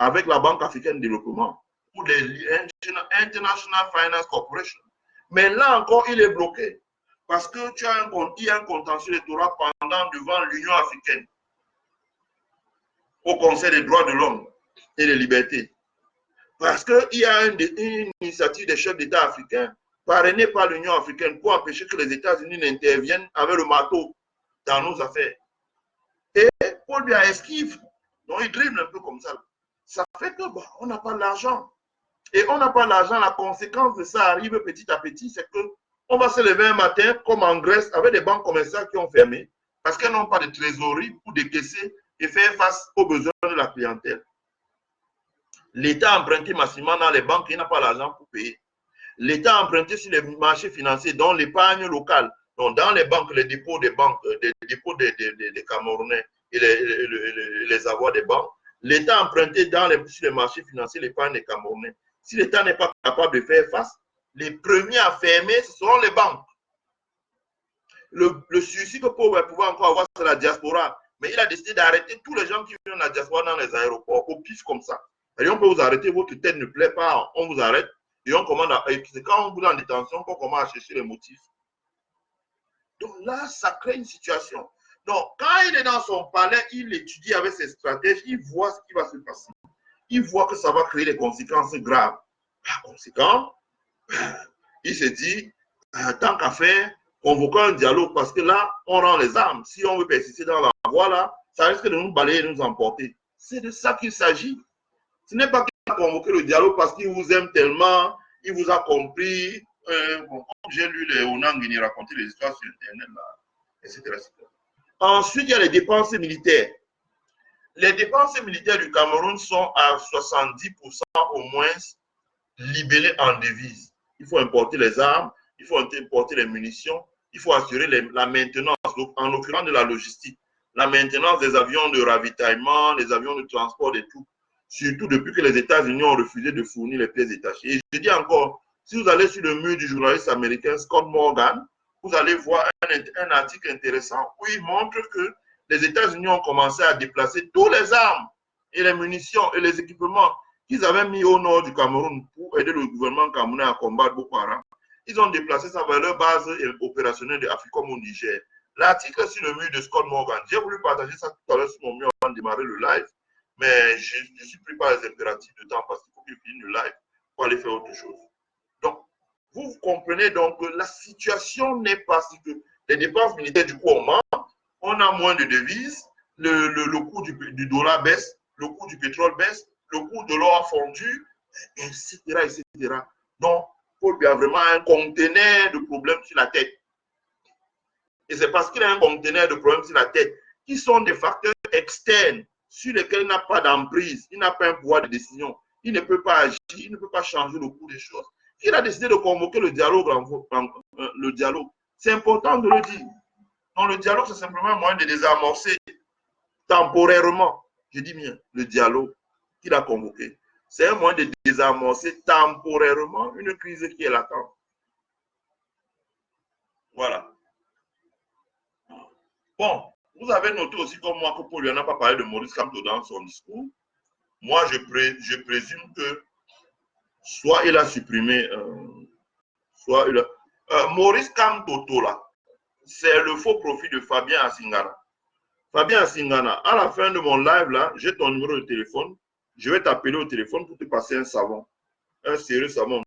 avec la Banque africaine de développement ou les International Finance Corporation. Mais là encore, il est bloqué. Parce que il y a un contentieux électoral pendant devant l'Union africaine, au Conseil des droits de l'homme et des libertés. Parce qu'il y a une initiative des chefs d'État africains parrainée par l'Union africaine pour empêcher que les États-Unis n'interviennent avec le marteau dans nos affaires. Et Paul Biya esquive. Donc, il dribble un peu comme ça. Ça fait que on n'a pas l'argent. Et on n'a pas l'argent. La conséquence de ça arrive petit à petit, c'est qu'on va se lever un matin, comme en Grèce, avec des banques commerciales qui ont fermé, parce qu'elles n'ont pas de trésorerie pour décaisser et faire face aux besoins de la clientèle. L'État a emprunté massivement dans les banques, il n'a pas l'argent pour payer. L'État a emprunté sur les marchés financiers, dont l'épargne locale, donc dans les banques, les dépôts des banques, des dépôts des Camerounais et les avoirs des banques. L'État a emprunté sur les marchés financiers l'épargne des Camerounais. Si l'État n'est pas capable de faire face, les premiers à fermer, ce seront les banques. Le suicide que Paul va pouvoir encore avoir, c'est la diaspora. Mais il a décidé d'arrêter tous les gens qui viennent de la diaspora dans les aéroports, au pif comme ça. Et on peut vous arrêter, votre tête ne plaît pas, on vous arrête. Et on commande c'est quand on vous est en détention qu'on commence à chercher les motifs. Donc là, ça crée une situation. Donc, quand il est dans son palais, il étudie avec ses stratèges, il voit ce qui va se passer. Il voit que ça va créer des conséquences graves. Par conséquent, il se dit, tant qu'à faire, convoquons un dialogue, parce que là, on rend les armes. Si on veut persister dans la voie, là, ça risque de nous balayer et nous emporter. C'est de ça qu'il s'agit. Ce n'est pas qu'il a convoqué le dialogue parce qu'il vous aime tellement, il vous a compris. Bon, j'ai lu les Onangini raconter les histoires sur Internet, là, etc., etc. Ensuite, il y a les dépenses militaires. Les dépenses militaires du Cameroun sont à 70% au moins libellées en devises. Il faut importer les armes, il faut importer les munitions, il faut assurer la maintenance, donc, en l'occurrence de la logistique, la maintenance des avions de ravitaillement, les avions de transport et tout. Surtout depuis que les États-Unis ont refusé de fournir les pièces détachées. Et je dis encore, si vous allez sur le mur du journaliste américain Scott Morgan, vous allez voir un article intéressant où il montre que les États-Unis ont commencé à déplacer tous les armes et les munitions et les équipements qu'ils avaient mis au nord du Cameroun pour aider le gouvernement camerounais à combattre Boko Haram. Ils ont déplacé ça vers leur base opérationnelle de Africom au Niger. L'article sur le mur de Scott Morgan, j'ai voulu partager ça tout à l'heure sur mon mur avant de démarrer le live, mais je ne suis plus pas les impératifs de temps parce qu'il faut que je finisse le live pour aller faire autre chose. Donc, vous comprenez donc que la situation n'est pas si que les dépenses militaires du coup augmentent, on a moins de devises, le coût du dollar baisse, le coût du pétrole baisse, le coût de l'or a fondu, etc., etc. Donc, Paul Biya a vraiment un conteneur de problèmes sur la tête. Et c'est parce qu'il a un conteneur de problèmes sur la tête qui sont des facteurs externes sur lesquels il n'a pas d'emprise, il n'a pas un pouvoir de décision, il ne peut pas agir, il ne peut pas changer le cours des choses. Il a décidé de convoquer le dialogue. C'est important de le dire. Donc le dialogue, c'est simplement un moyen de désamorcer temporairement, je dis bien, le dialogue qu'il a convoqué. C'est un moyen de désamorcer temporairement une crise qui est latente. Voilà. Bon, vous avez noté aussi comme moi que Paul Biya n'a pas parlé de Maurice Kamto dans son discours. Moi, je présume que soit il a supprimé, soit il a... Maurice Kamto, là, c'est le faux profil de Fabien Asingana. Fabien Asingana, à la fin de mon live, là, j'ai ton numéro de téléphone. Je vais t'appeler au téléphone pour te passer un savon. Un sérieux savon.